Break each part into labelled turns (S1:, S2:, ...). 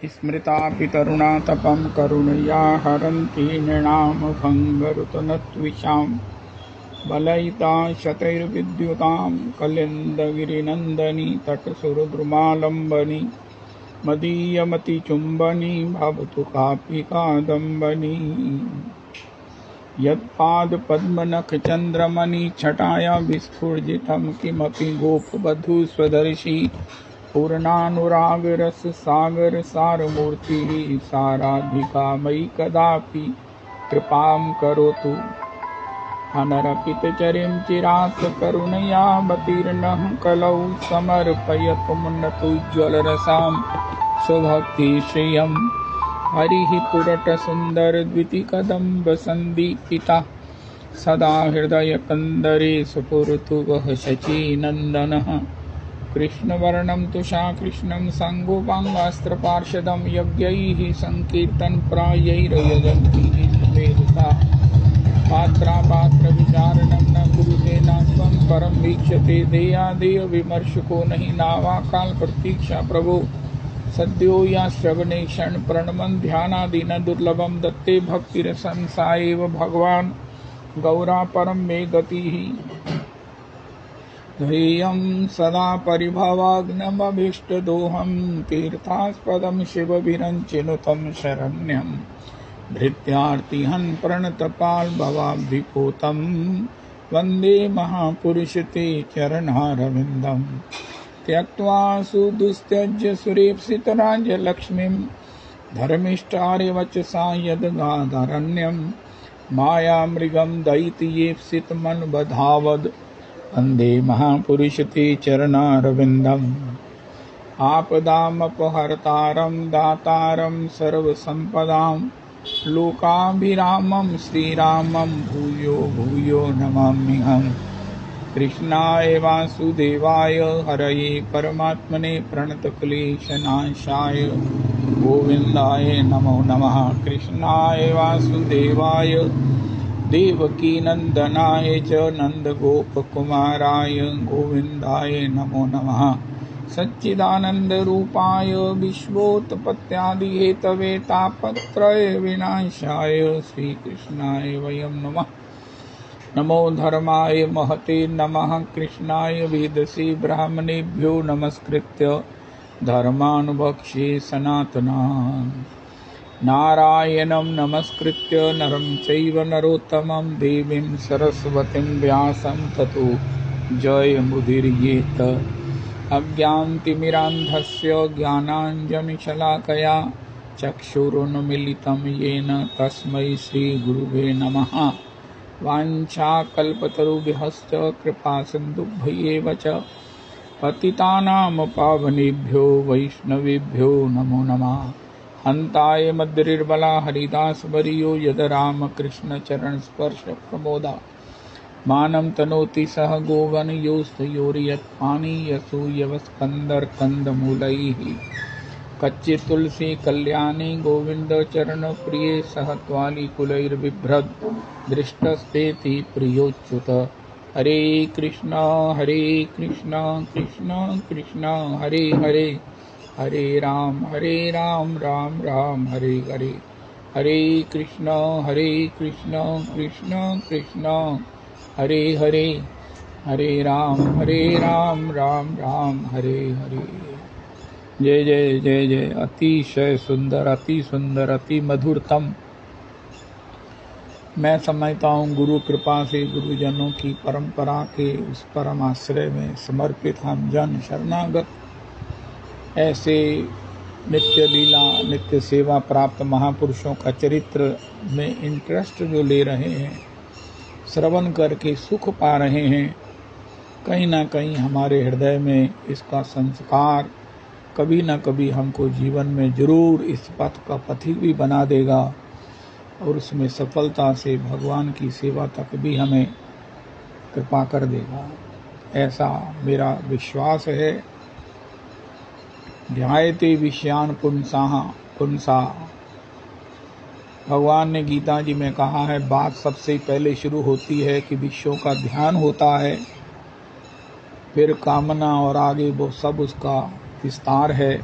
S1: स्मृतापि तरुणा तपं करुणया हरन्ति नृणां भङ्गरुतनत्विषां बलयिता शतैर्विद्युतां कलिन्दगिरिनन्दनी तटसुरद्रुमालम्बनी मदीयमतिचुम्बनी भवतु कापि कादम्बनी। यत्पादपद्मनखचन्द्रमणि छटाया विस्फुजितं किमपि गोपवधूस्वदर्शी पूर्णानुरागरससागरसारमूर्तिः साराधिका मयि कदापि कृपां करोतु। अनरपितचरिं चिरात् करुणयावतीर्णः कलौ समर्पयतु मुन्नतोज्ज्वलरसां स्वभक्तिश्रियम्। हरिः पुरटसुन्दरद्वितीकदम्बसन्दीपिता सदा हृदयकन्दरे सुपुरतु वः शचीनन्दनः। कृष्णवर्णं तुषाकृष्णं साङ्गोपाङ्गास्त्रपार्षदं यज्ञैः सङ्कीर्तनप्रायैर्यजन्ति वेदसा पात्रापात्रविचारणं न कुरुते न त्वं परं वीक्षते देयादेयविमर्शको नहि नावाकाल प्रतीक्षा प्रभो सद्यो या श्रवणे क्षण प्रणमन ध्यानादि न दुर्लभम दत्ते भक्तिरसं सा एव भगवान् गौरा परम मे गतिः। ध्येयं सदा परिभवाग्नमभीष्टदोहं तीर्थास्पदं शिवभिरञ्चिनुतं शरण्यं भृत्यार्तिहन् प्रणतपाल्भवाब्धिपोतं वन्दे महापुरुष ते चरणारविन्दम्। त्यक्त्वा सुदुस्त्यज्य सुरेप्सितराज्यलक्ष्मीं धर्मिष्ठार्यवचसा यद्गादारण्यं मायामृगं दैत्येप्सितमनुबधावद् वन्दे महापुरुष ते चरणारविन्दम्। आपदामपहर्तारं दातारं सर्वसम्पदां लोकाभिरामं श्रीरामं भूयो भूयो नमाम्यहम्। कृष्णाय वासुदेवाय हरये परमात्मने प्रणतक्लेशनाशाय गोविन्दाय नमो नमः। कृष्णाय वासुदेवाय देवकीनन्दनाय च नन्दगोपकुमाराय गोविन्दाय नमो नमः। सच्चिदानन्दरूपाय विश्वोत्पत्त्यादिहेतवे तापत्रयविनाशाय श्रीकृष्णाय वयं नमः। नमो धर्माय महते नमः। कृष्णाय वेदसे ब्राह्मणेभ्यो नमस्कृत्य धर्मान् सनातनान् नारायणं नमस्कृत्य नरं चैव नरोत्तमं देवीं सरस्वतीं व्यासं ततो जयमुदीरयेत्। अज्ञानतिमिरान्धस्य ज्ञानाञ्जनशलाकया चक्षुरुन्मीलितं येन तस्मै श्रीगुरुवे नमः। वाञ्छाकल्पतरुभ्यश्च कृपासिन्धुभ्येव च पतितानां पावनेभ्यो वैष्णवेभ्यो नमो नमः। हन्ताय मद्रिर्बला हरिदासवर्यो यद रामकृष्णचरणस्पर्श प्रमोदा मानं तनोति सह गोगणयोस्तयोर्यत्पानीयसूयवस्कन्दर्कन्दमूलैः कच्चे तुलसी कल्याणी गोविंद चरण प्रिय सह त्वालिकुलैर्बिभ्रद् दृष्टस्तेति प्रियोच्युत। हरे कृष्ण कृष्ण कृष्ण हरे हरे हरे राम राम राम हरे हरे। हरे कृष्ण कृष्ण कृष्ण हरे हरे हरे राम राम राम हरे हरे। जय जय जय जय। अतिशय सुंदर अति मधुरतम। मैं समझता हूँ गुरु कृपा से गुरुजनों की परंपरा के उस परम आश्रय में समर्पित हम जन शरणागत ऐसे नित्य लीला नित्य सेवा प्राप्त महापुरुषों का चरित्र में इंटरेस्ट जो ले रहे हैं, श्रवण करके सुख पा रहे हैं, कहीं ना कहीं हमारे हृदय में इसका संस्कार कभी न कभी हमको जीवन में जरूर इस पथ का पथिक भी बना देगा और उसमें सफलता से भगवान की सेवा तक भी हमें कृपा कर देगा, ऐसा मेरा विश्वास है। ध्यायते विषयान पुंसा भगवान ने गीता जी में कहा है, बात सबसे पहले शुरू होती है कि विषयों का ध्यान होता है, फिर कामना और आगे वो सब उसका विस्तार है।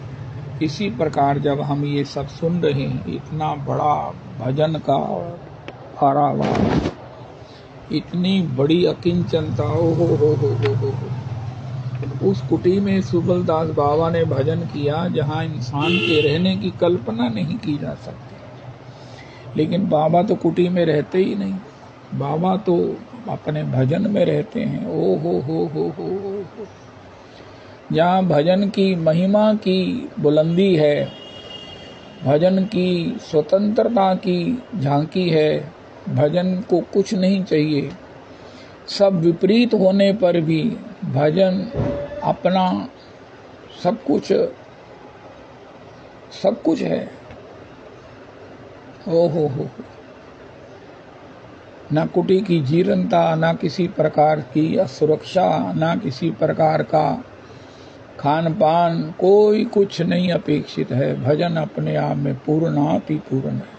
S1: इसी प्रकार जब हम ये सब सुन रहे हैं, इतना बड़ा भजन का पारावार, इतनी बड़ी अकिंचनता, हो। उस कुटी में सुबलदास बाबा ने भजन किया जहाँ इंसान के रहने की कल्पना नहीं की जा सकती। लेकिन बाबा तो कुटी में रहते ही नहीं, बाबा तो अपने भजन में रहते हैं। ओ हो। जहाँ भजन की महिमा की बुलंदी है, भजन की स्वतंत्रता की झांकी है, भजन को कुछ नहीं चाहिए। सब विपरीत होने पर भी भजन अपना सब कुछ है। ओ हो। ना कुटी की जीर्णता, ना किसी प्रकार की असुरक्षा, ना किसी प्रकार का खान पान, कोई कुछ नहीं अपेक्षित है। भजन अपने आप में पूर्णाति पूर्ण है।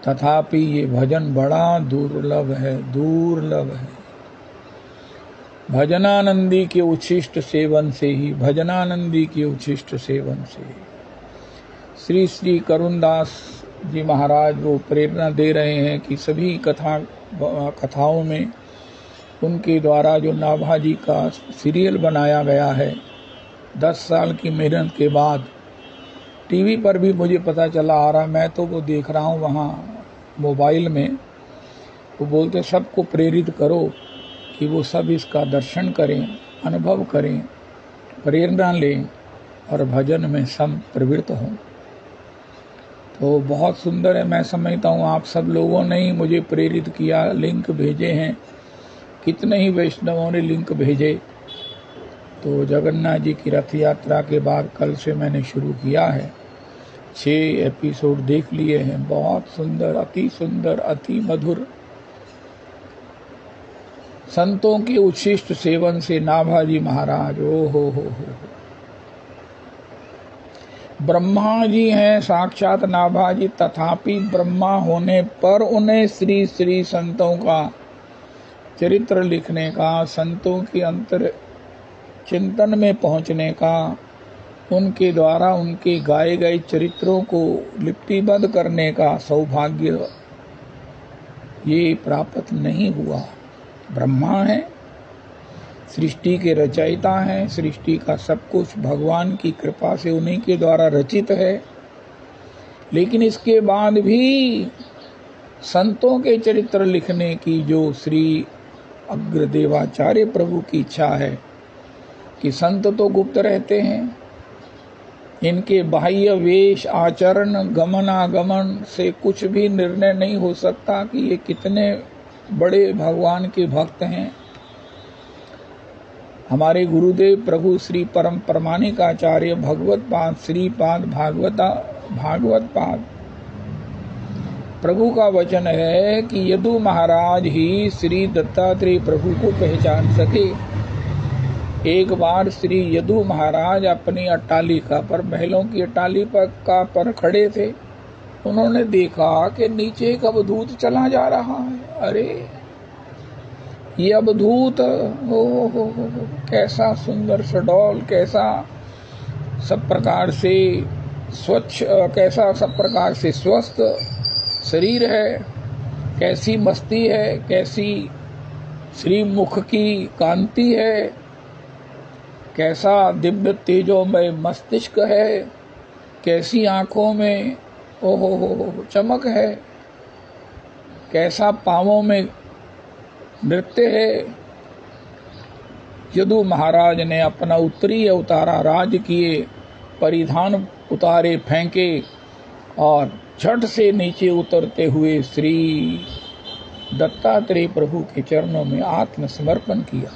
S1: तथापि ये भजन बड़ा दुर्लभ है। भजनानंदी के उच्छिष्ट सेवन से ही, भजनानंदी के उच्छिष्ट सेवन से श्री श्री करुणदास जी महाराज वो प्रेरणा दे रहे हैं कि सभी कथाओं में उनके द्वारा जो नाभाजी का सीरियल बनाया गया है, 10 साल की मेहनत के बाद टीवी पर भी मुझे पता चला आ रहा, मैं तो वो देख रहा हूँ वहाँ मोबाइल में। वो बोलते सबको प्रेरित करो कि वो सब इसका दर्शन करें, अनुभव करें, प्रेरणा लें और भजन में प्रवृत्त हों। तो बहुत सुंदर है। मैं समझता हूँ आप सब लोगों ने ही मुझे प्रेरित किया, लिंक भेजे हैं, कितने ही वैष्णवों ने लिंक भेजे। तो जगन्नाथ जी की रथ यात्रा के बाद कल से मैंने शुरू किया है, 6 एपिसोड देख लिए हैं। बहुत सुंदर, अति मधुर संतों के उच्छिष्ट सेवन से नाभाजी महाराज, ओ हो। ब्रह्मा जी हैं साक्षात नाभाजी, तथापि ब्रह्मा होने पर उन्हें श्री श्री संतों का चरित्र लिखने का, संतों के अंतर चिंतन में पहुंचने का, उनके द्वारा उनके गाए गए चरित्रों को लिपिबद्ध करने का सौभाग्य ये प्राप्त नहीं हुआ। ब्रह्मा है, सृष्टि के रचयिता हैं, सृष्टि का सब कुछ भगवान की कृपा से उन्हीं के द्वारा रचित है। लेकिन इसके बाद भी संतों के चरित्र लिखने की जो श्री अग्रदेवाचार्य प्रभु की इच्छा है कि संत तो गुप्त रहते हैं, इनके बाह्य वेश आचरण गमनागमन से कुछ भी निर्णय नहीं हो सकता कि ये कितने बड़े भगवान के भक्त हैं। हमारे गुरुदेव प्रभु श्री परम प्रमाणिक आचार्य भगवत पाद श्रीपाद भागवत पाद प्रभु का वचन है कि यदु महाराज ही श्री दत्तात्रेय प्रभु को पहचान सके। एक बार श्री यदु महाराज अपनी अट्टालिका पर, महलों की अट्टालिका पर खड़े थे। उन्होंने देखा कि नीचे एक अवधूत चला जा रहा है। अरे ये अवधूत हो, कैसा सुंदर सडौल, कैसा सब प्रकार से स्वच्छ, कैसा सब प्रकार से स्वस्थ शरीर है, कैसी मस्ती है, कैसी श्रीमुख की कांति है, कैसा दिव्य तेजोमय मस्तिष्क है, कैसी आंखों में ओहो चमक है, कैसा पांवों में नृत्य है। यदु महाराज ने अपना उत्तरीय उतारा, राज किए, परिधान उतारे फेंके और झट से नीचे उतरते हुए श्री दत्तात्रेय प्रभु के चरणों में आत्मसमर्पण किया।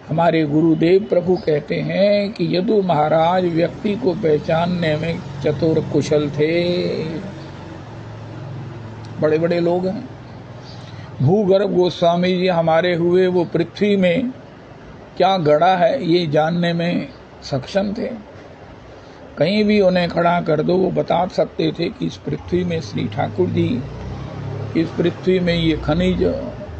S1: हमारे गुरुदेव प्रभु कहते हैं कि यदु महाराज व्यक्ति को पहचानने में चतुर कुशल थे। बड़े बड़े लोग हैं। भूगर्भ गोस्वामी जी हमारे हुए, वो पृथ्वी में क्या गड़ा है ये जानने में सक्षम थे। कहीं भी उन्हें खड़ा कर दो, वो बता सकते थे कि इस पृथ्वी में श्री ठाकुर जी, इस पृथ्वी में ये खनिज,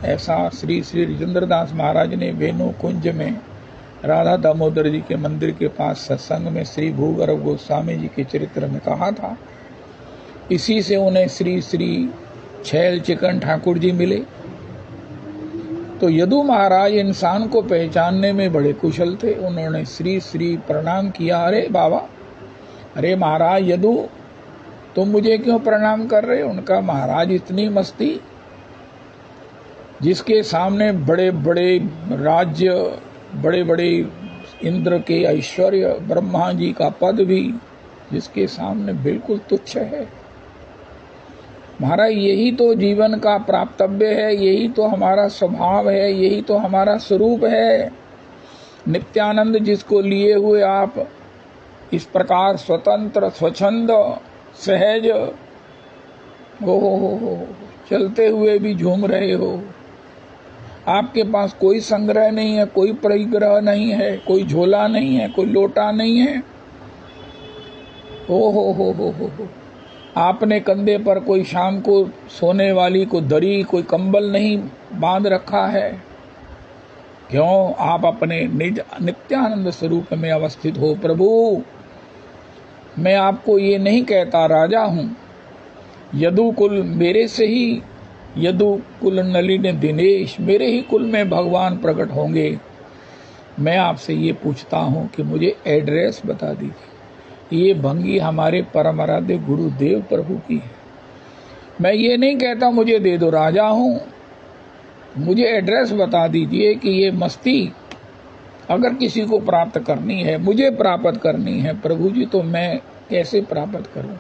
S1: ऐसा श्री श्री राजेंद्र दास महाराज ने वेणु कुंज में राधा दामोदर जी के मंदिर के पास सत्संग में श्री भूगर्भ गोस्वामी जी के चरित्र में कहा था। इसी से उन्हें श्री श्री छैल चिकन ठाकुर जी मिले। तो यदु महाराज इंसान को पहचानने में बड़े कुशल थे। उन्होंने श्री श्री प्रणाम किया। अरे बाबा, अरे महाराज यदु, तुम मुझे क्यों प्रणाम कर रहे हो? उनका महाराज इतनी मस्ती, जिसके सामने बड़े बड़े राज्य, बड़े बड़े इंद्र के ऐश्वर्य, ब्रह्मा जी का पद भी जिसके सामने बिल्कुल तुच्छ है। महाराज यही तो जीवन का प्राप्तव्य है, यही तो हमारा स्वभाव है, यही तो हमारा स्वरूप है। नित्यानंद जिसको लिए हुए आप इस प्रकार स्वतंत्र, स्वच्छंद, सहज हो, चलते हुए भी झूम रहे हो। आपके पास कोई संग्रह नहीं है, कोई परिग्रह नहीं है, कोई झोला नहीं है, कोई लोटा नहीं है। हो। आपने कंधे पर कोई शाम को सोने वाली कोई दरी, कोई कंबल नहीं बांध रखा है। क्यों? आप अपने निज नित्यानंद स्वरूप में अवस्थित हो। प्रभु, मैं आपको ये नहीं कहता राजा हूं। यदुकुल मेरे से ही, यदुकुल नलिन दिनेश, मेरे ही कुल में भगवान प्रकट होंगे। मैं आपसे ये पूछता हूं कि मुझे एड्रेस बता दीजिए। ये भंगी हमारे परम आराध्य गुरुदेव प्रभु की है। मैं ये नहीं कहता मुझे दे दो, राजा हूं, मुझे एड्रेस बता दीजिए कि ये मस्ती अगर किसी को प्राप्त करनी है, मुझे प्राप्त करनी है प्रभु जी, तो मैं कैसे प्राप्त करूं?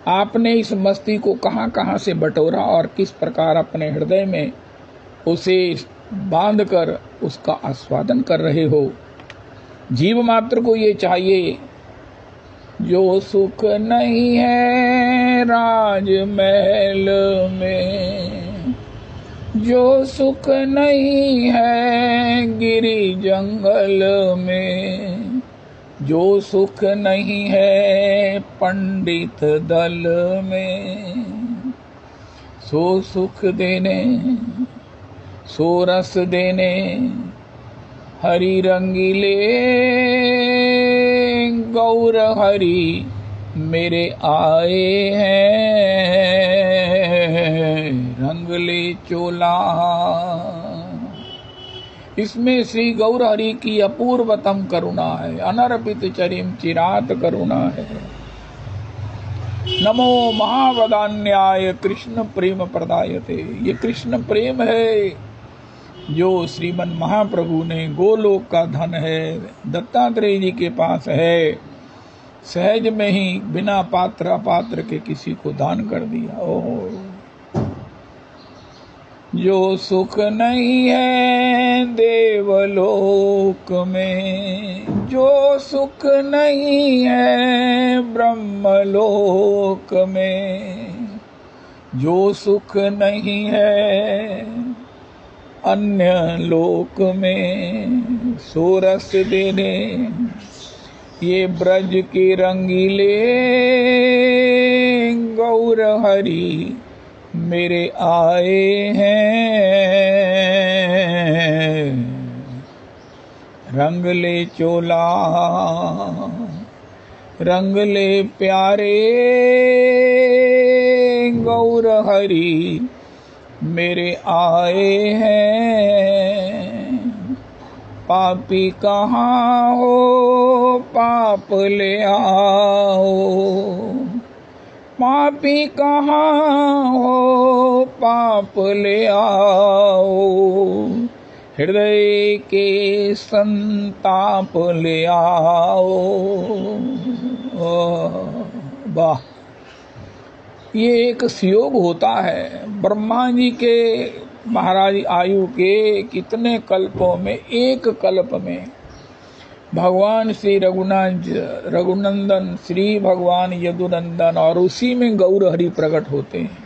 S1: आपने इस मस्ती को कहां कहां से बटोरा और किस प्रकार अपने हृदय में उसे बांधकर उसका आस्वादन कर रहे हो। जीव मात्र को ये चाहिए, जो सुख नहीं है राजमहल में, जो सुख नहीं है गिरी जंगल में, जो सुख नहीं है पंडित दल में, सो सुख देने, सो रस देने हरि रंगीले गौर हरि मेरे आए हैं, रंगले चोला। इसमें श्री गौर हरि की अपूर्वतम करुणा है, अनर्पित चरिम चिरात करुणा है। नमो महावदान्याय कृष्ण प्रेम प्रदायते। ये कृष्ण प्रेम है जो श्रीमन महाप्रभु ने गोलोक का धन है, दत्तात्रेय जी के पास है, सहज में ही बिना पात्र अपात्र के किसी को दान कर दिया। ओह, जो सुख नहीं है देवलोक में, जो सुख नहीं है ब्रह्मलोक में, जो सुख नहीं है अन्य लोक में, सो रस देने ये ब्रज के रंगीले गौर हरि मेरे आए हैं, रंग ले चोला, रंग ले प्यारे गौर हरि मेरे आए हैं। पापी कहाँ हो पाप ले आओ, पापी कहाँ हो पाप ले आओ, हृदय के संताप ले आओ। वाह, ये एक संयोग होता है। ब्रह्मा जी के महाराज आयु के कितने कल्पों में, एक कल्प में भगवान श्री रघुनंदन श्री भगवान यदुनंदन और उसी में गौर हरि प्रकट होते हैं।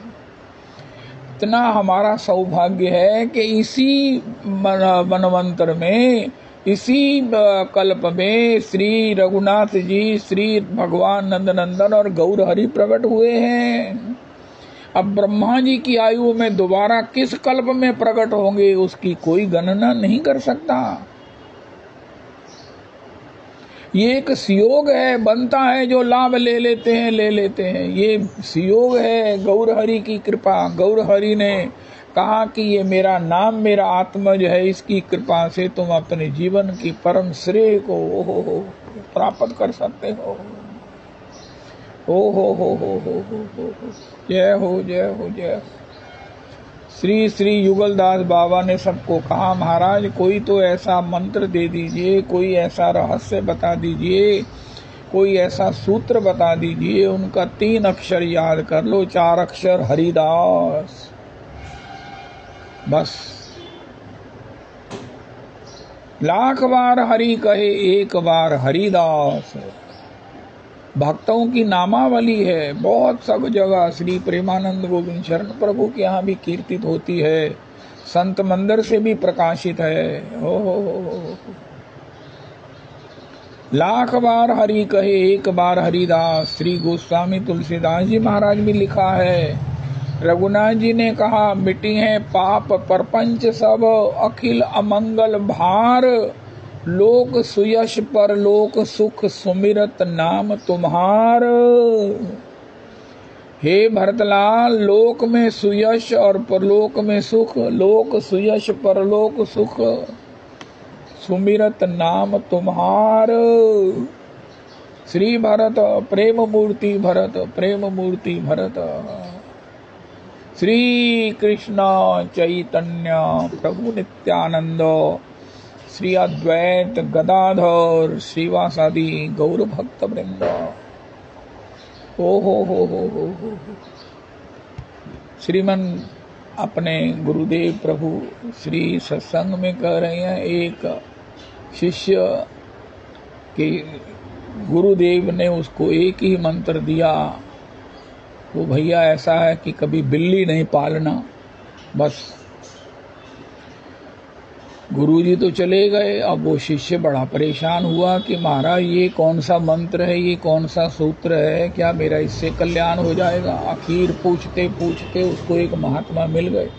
S1: इतना हमारा सौभाग्य है कि इसी मनवंतर में, इसी कल्प में श्री रघुनाथ जी, श्री भगवान नंदनंदन और गौर हरि प्रकट हुए हैं। अब ब्रह्मा जी की आयु में दोबारा किस कल्प में प्रकट होंगे उसकी कोई गणना नहीं कर सकता। ये एक संयोग है, बनता है जो लाभ ले लेते हैं। ये संयोग है गौर हरि की कृपा। गौर हरि ने कहा कि ये मेरा नाम मेरा आत्मा जो है, इसकी कृपा से तुम अपने जीवन की परम श्रेय को प्राप्त कर सकते हो। हो। जय हो जय हो जय हो। श्री श्री युगलदास बाबा ने सबको कहा, महाराज कोई तो ऐसा मंत्र दे दीजिए, कोई ऐसा रहस्य बता दीजिए, कोई ऐसा सूत्र बता दीजिए। उनका 3 अक्षर याद कर लो, 4 अक्षर हरिदास, बस। लाख बार हरि कहे, एक बार हरिदास। भक्तों की नामावली है बहुत, सब जगह श्री प्रेमानंद गोविंद शरण प्रभु के यहाँ भी कीर्तित होती है, संत मंदिर से भी प्रकाशित है। लाख बार हरि कहे, एक बार हरिदास। श्री गोस्वामी तुलसीदास जी महाराज भी लिखा है। रघुनाथ जी ने कहा, मिटी है पाप परपंच सब, अखिल अमंगल भार, लोक सुयश पर लोक सुख, सुमिरत नाम तुम्हार। हे भरतलाल, लोक में सुयश और परलोक में सुख, लोक सुयश परलोक सुख, सुमिरत नाम तुम्हार। श्री भरत प्रेम मूर्ति भरत, प्रेम मूर्ति भरत। श्री कृष्ण चैतन्य प्रभु नित्यानंद, श्री अद्वैत गदाधर श्रीवासादि गौर भक्त वृंद। हो। श्रीमन अपने गुरुदेव प्रभु श्री सत्संग में कह रहे हैं, एक शिष्य के गुरुदेव ने उसको एक ही मंत्र दिया, वो भैया ऐसा है कि कभी बिल्ली नहीं पालना, बस। गुरुजी तो चले गए। अब वो शिष्य बड़ा परेशान हुआ कि महाराज ये कौन सा मंत्र है, ये कौन सा सूत्र है, क्या मेरा इससे कल्याण हो जाएगा। आखिर पूछते पूछते उसको एक महात्मा मिल गए।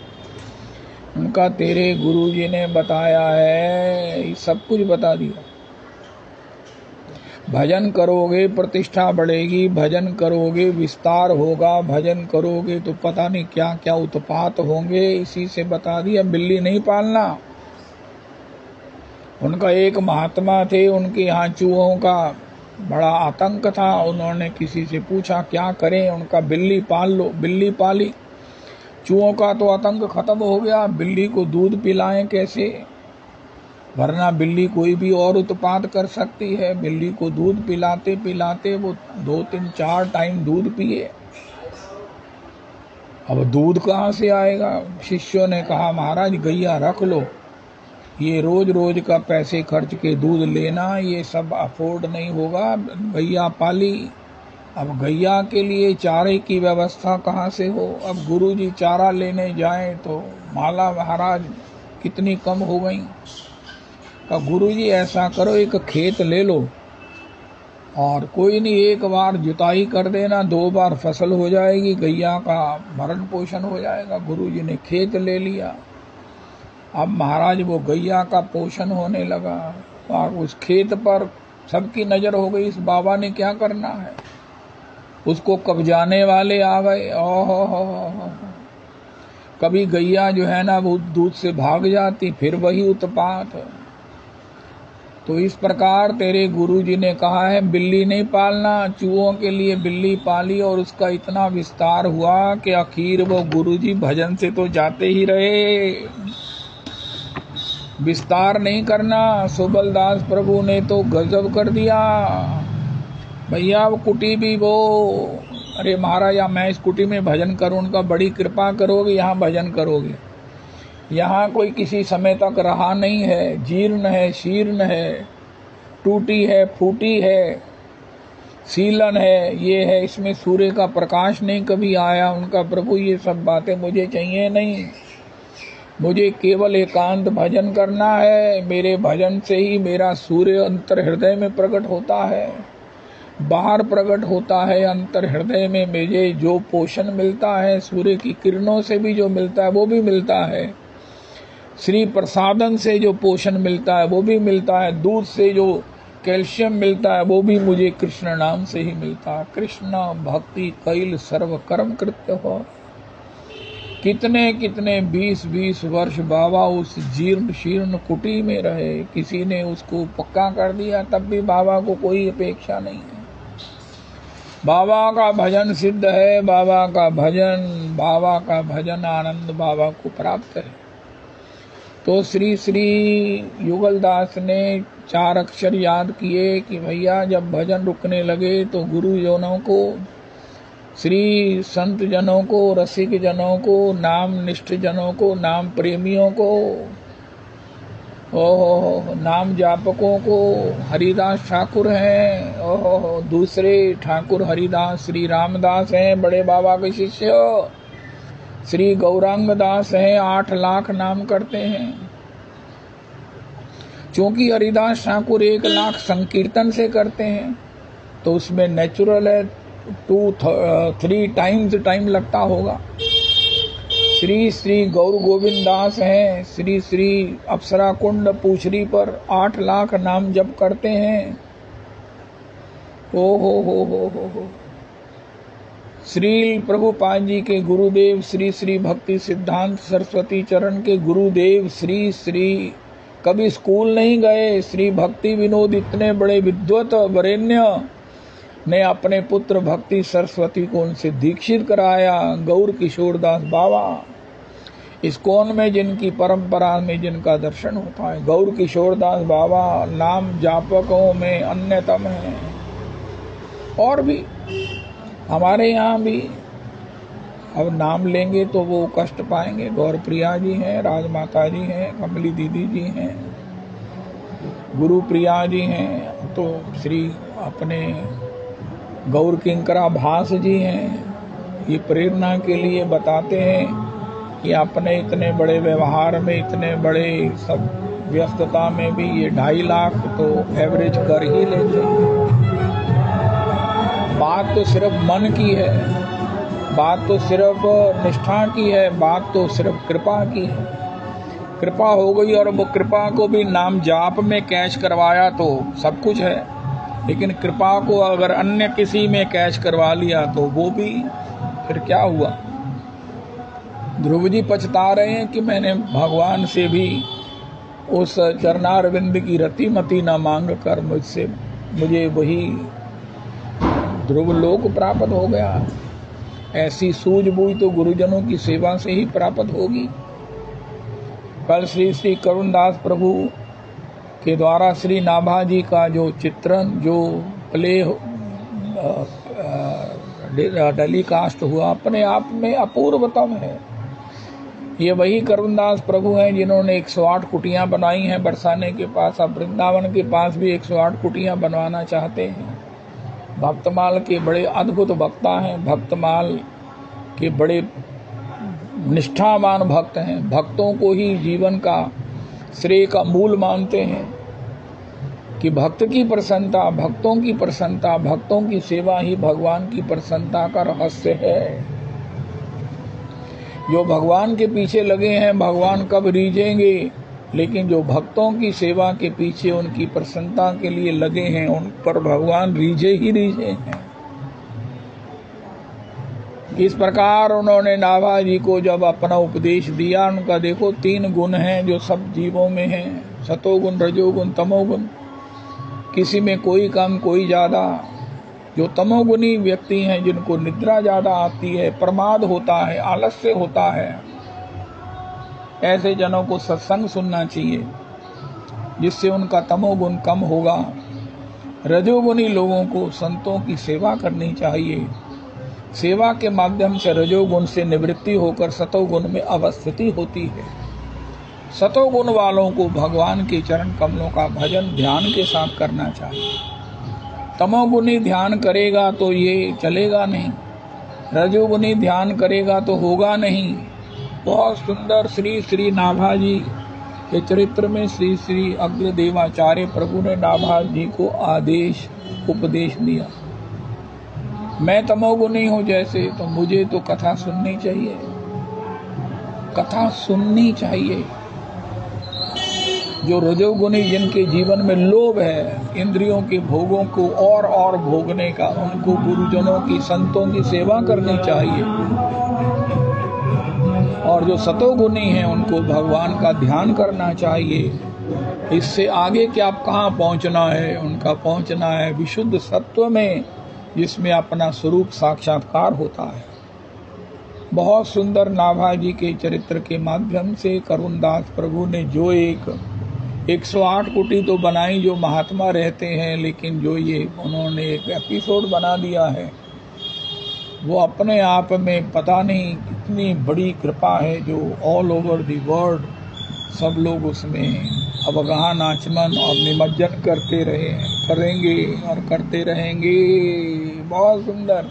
S1: उनका तेरे गुरुजी ने बताया है, सब कुछ बता दिया। भजन करोगे प्रतिष्ठा बढ़ेगी, भजन करोगे विस्तार होगा, भजन करोगे तो पता नहीं क्या क्या उत्पात होंगे। इसी से बता दिया बिल्ली नहीं पालना। उनका एक महात्मा थे, उनके यहाँ चूहों का बड़ा आतंक था। उन्होंने किसी से पूछा क्या करें, उनका बिल्ली पाल लो। बिल्ली पाली, चूहों का तो आतंक खत्म हो गया। बिल्ली को दूध पिलाएं कैसे, वरना बिल्ली कोई भी और उत्पात कर सकती है। बिल्ली को दूध पिलाते पिलाते वो 2, 3, 4 टाइम दूध पिए। अब दूध कहाँ से आएगा। शिष्यों ने कहा, महाराज गैया रख लो, ये रोज रोज का पैसे खर्च के दूध लेना ये सब अफोर्ड नहीं होगा। गैया पाली, अब गैया के लिए चारे की व्यवस्था कहाँ से हो। अब गुरुजी चारा लेने जाएं तो माला महाराज कितनी कम हो गई। अब गुरुजी ऐसा करो, एक खेत ले लो और कोई नहीं, एक बार जुताई कर देना, 2 बार फसल हो जाएगी, गैया का भरण पोषण हो जाएगा। गुरुजी ने खेत ले लिया। अब महाराज वो गैया का पोषण होने लगा और उस खेत पर सबकी नजर हो गई, इस बाबा ने क्या करना है। उसको कब्जाने वाले आ गए। ओहो, कभी गैया जो है ना वो दूध से भाग जाती, फिर वही उत्पात। तो इस प्रकार तेरे गुरुजी ने कहा है बिल्ली नहीं पालना। चूहों के लिए बिल्ली पाली और उसका इतना विस्तार हुआ कि आखिर वो गुरुजी भजन से तो जाते ही रहे, विस्तार नहीं करना। सुबलदास प्रभु ने तो गजब कर दिया भैया। वो कुटी भी वो, अरे महाराज मैं इस कुटी में भजन करूं, उनका बड़ी कृपा करोगे, यहाँ भजन करोगे। यहाँ कोई किसी समय तक रहा नहीं है, जीर्ण है, शीर्ण है, टूटी है, फूटी है, सीलन है, ये है, इसमें सूर्य का प्रकाश नहीं कभी आया। उनका प्रभु ये सब बातें मुझे चाहिए नहीं, मुझे केवल एकांत भजन करना है। मेरे भजन से ही मेरा सूर्य अंतर हृदय में प्रकट होता है, बाहर प्रकट होता है। अंतर हृदय में मुझे जो पोषण मिलता है, सूर्य की किरणों से भी जो मिलता है वो भी मिलता है, श्री प्रसादन से जो पोषण मिलता है वो भी मिलता है, दूध से जो कैल्शियम मिलता है वो भी मुझे कृष्ण नाम से ही मिलता है। कृष्ण भक्ति कैल सर्व कर्म कृत्य हो। कितने कितने 20-20 वर्ष बाबा उस जीर्ण शीर्ण कुटी में रहे, किसी ने उसको पक्का कर दिया, तब भी बाबा को कोई अपेक्षा नहीं है। बाबा का भजन सिद्ध है, बाबा का भजन आनंद बाबा को प्राप्त है। तो श्री श्री युगलदास ने 4 अक्षर याद किए कि भैया जब भजन रुकने लगे तो गुरुजनों को, श्री संत जनों को, रसिक जनों को, नाम निष्ठ जनों को, नाम प्रेमियों को, ओहो नाम जापकों को, हरिदास ठाकुर हैं, ओहो दूसरे ठाकुर हरिदास श्री रामदास हैं, बड़े बाबा के शिष्य, श्री गौरांग दास हैं, 8 लाख नाम करते हैं। क्योंकि हरिदास ठाकुर 1 लाख संकीर्तन से करते हैं तो उसमें नेचुरल है 2-3 टाइम्स टाइम लगता होगा। श्री श्री गौर गोविंद दास हैं, श्री श्री अप्सरा कुंड पूछरी पर 8 लाख नाम जप करते हैं। ओ हो। श्री प्रभुपाद जी के गुरुदेव श्री श्री भक्ति सिद्धांत सरस्वती चरण के गुरुदेव श्री श्री कभी स्कूल नहीं गए, श्री भक्ति विनोद इतने बड़े विद्वत वरेण्य ने अपने पुत्र भक्ति सरस्वती को उनसे दीक्षित कराया। गौर किशोर दास बाबा इस्कॉन में जिनकी परंपरा में जिनका दर्शन होता है, गौर किशोर दास बाबा नाम जापकों में अन्यतम है। और भी हमारे यहाँ भी अब नाम लेंगे तो वो कष्ट पाएंगे। गौर प्रिया जी हैं, राजमाता जी हैं, कमली दीदी जी हैं, गुरु प्रिया जी हैं, तो श्री अपने गौर किंकरा भास जी हैं। ये प्रेरणा के लिए बताते हैं कि अपने इतने बड़े व्यवहार में, इतने बड़े सब व्यस्तता में भी ये 2.5 लाख तो एवरेज कर ही लेते हैं। बात तो सिर्फ मन की है, बात तो सिर्फ निष्ठा की है, बात तो सिर्फ कृपा की है। कृपा हो गई और वो कृपा को भी नाम जाप में कैच करवाया तो सब कुछ है, लेकिन कृपा को अगर अन्य किसी में कैच करवा लिया तो वो भी फिर क्या हुआ। ध्रुव जी पछता रहे हैं कि मैंने भगवान से भी उस चरणारविंद की रतिमति न मांग कर मुझे वही ध्रुव लोक प्राप्त हो गया। ऐसी सूझबूझ तो गुरुजनों की सेवा से ही प्राप्त होगी। कल श्री श्री करुणदास प्रभु के द्वारा श्री नाभा जी का जो चित्रण, जो प्ले टेलीकास्ट हुआ, अपने आप में अपूर्वतम है। ये वही करुणदास प्रभु हैं जिन्होंने 108 कुटियां बनाई हैं बरसाने के पास। अब वृंदावन के पास भी 108 कुटियां बनवाना चाहते हैं। भक्तमाल के बड़े अद्भुत वक्ता हैं, भक्तमाल के बड़े निष्ठावान भक्त हैं, भक्तों को ही जीवन का श्रेय का मूल मानते हैं कि भक्त की प्रसन्नता, भक्तों की प्रसन्नता, भक्तों की सेवा ही भगवान की प्रसन्नता का रहस्य है। जो भगवान के पीछे लगे हैं भगवान कब रीझेंगे, लेकिन जो भक्तों की सेवा के पीछे उनकी प्रसन्नता के लिए लगे हैं उन पर भगवान रीझे ही रीझे हैं। इस प्रकार उन्होंने नाभा जी को जब अपना उपदेश दिया, उनका देखो 3 गुण हैं जो सब जीवों में हैं, सतोगुण, रजोगुण, तमोगुण, किसी में कोई कम कोई ज्यादा। जो तमोगुणी व्यक्ति हैं, जिनको निद्रा ज्यादा आती है, प्रमाद होता है, आलस्य होता है, ऐसे जनों को सत्संग सुनना चाहिए जिससे उनका तमोगुण कम होगा। रजोगुणी लोगों को संतों की सेवा करनी चाहिए। सेवा के माध्यम से रजोगुण से निवृत्ति होकर सतोगुण में अवस्थिति होती है। सतोगुण वालों को भगवान के चरण कमलों का भजन ध्यान के साथ करना चाहिए। तमोगुणी ध्यान करेगा तो ये चलेगा नहीं, रजोगुणी ध्यान करेगा तो होगा नहीं। बहुत सुंदर श्री श्री नाभा जी के चरित्र में श्री श्री अग्रदेवाचार्य प्रभु ने नाभा जी को उपदेश दिया। मैं तमोगुणी हूँ जैसे, तो मुझे तो कथा सुननी चाहिए, कथा सुननी चाहिए। जो रजोगुणी जिनके जीवन में लोभ है इंद्रियों के भोगों को और भोगने का, उनको गुरुजनों की, संतों की सेवा करनी चाहिए। और जो सतोगुणी हैं उनको भगवान का ध्यान करना चाहिए। इससे आगे कि आप कहाँ पहुँचना है, उनका पहुँचना है विशुद्ध सत्व में, जिसमें अपना स्वरूप साक्षात्कार होता है। बहुत सुंदर नाभाजी के चरित्र के माध्यम से करुणदास प्रभु ने जो 108 कुटी तो बनाई जो महात्मा रहते हैं, लेकिन जो ये उन्होंने एक एपिसोड बना दिया है वो अपने आप में पता नहीं कितनी बड़ी कृपा है, जो ऑल ओवर द वर्ल्ड सब लोग उसमें अवगाहन आचमन और निमज्जन करेंगे और करते रहेंगे। बहुत सुंदर,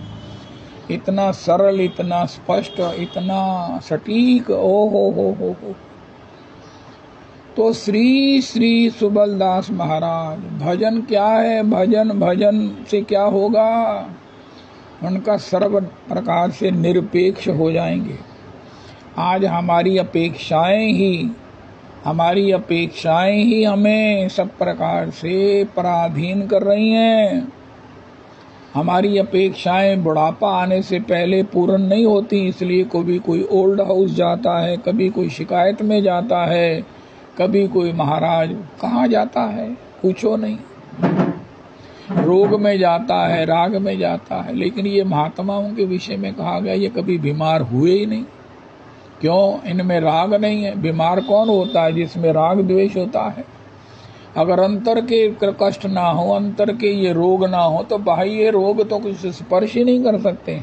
S1: इतना सरल, इतना स्पष्ट, इतना सटीक। ओ हो। तो श्री श्री सुबलदास महाराज, भजन क्या है? भजन से क्या होगा? उनका सर्व प्रकार से निरपेक्ष हो जाएंगे। आज हमारी अपेक्षाएं ही हमें सब प्रकार से पराधीन कर रही हैं। हमारी अपेक्षाएं बुढ़ापा आने से पहले पूर्ण नहीं होती, इसलिए कभी कोई ओल्ड हाउस जाता है, कभी कोई शिकायत में जाता है, कभी कोई महाराज कहाँ जाता है पूछो नहीं, रोग में जाता है, राग में जाता है। लेकिन ये महात्माओं के विषय में कहा गया ये कभी बीमार हुए ही नहीं। क्यों? इनमें राग नहीं है। बीमार कौन होता है? जिसमें राग द्वेष होता है। अगर अंतर के कष्ट ना हो, अंतर के ये रोग ना हो, तो बाह्य रोग तो कुछ स्पर्श ही नहीं कर सकते।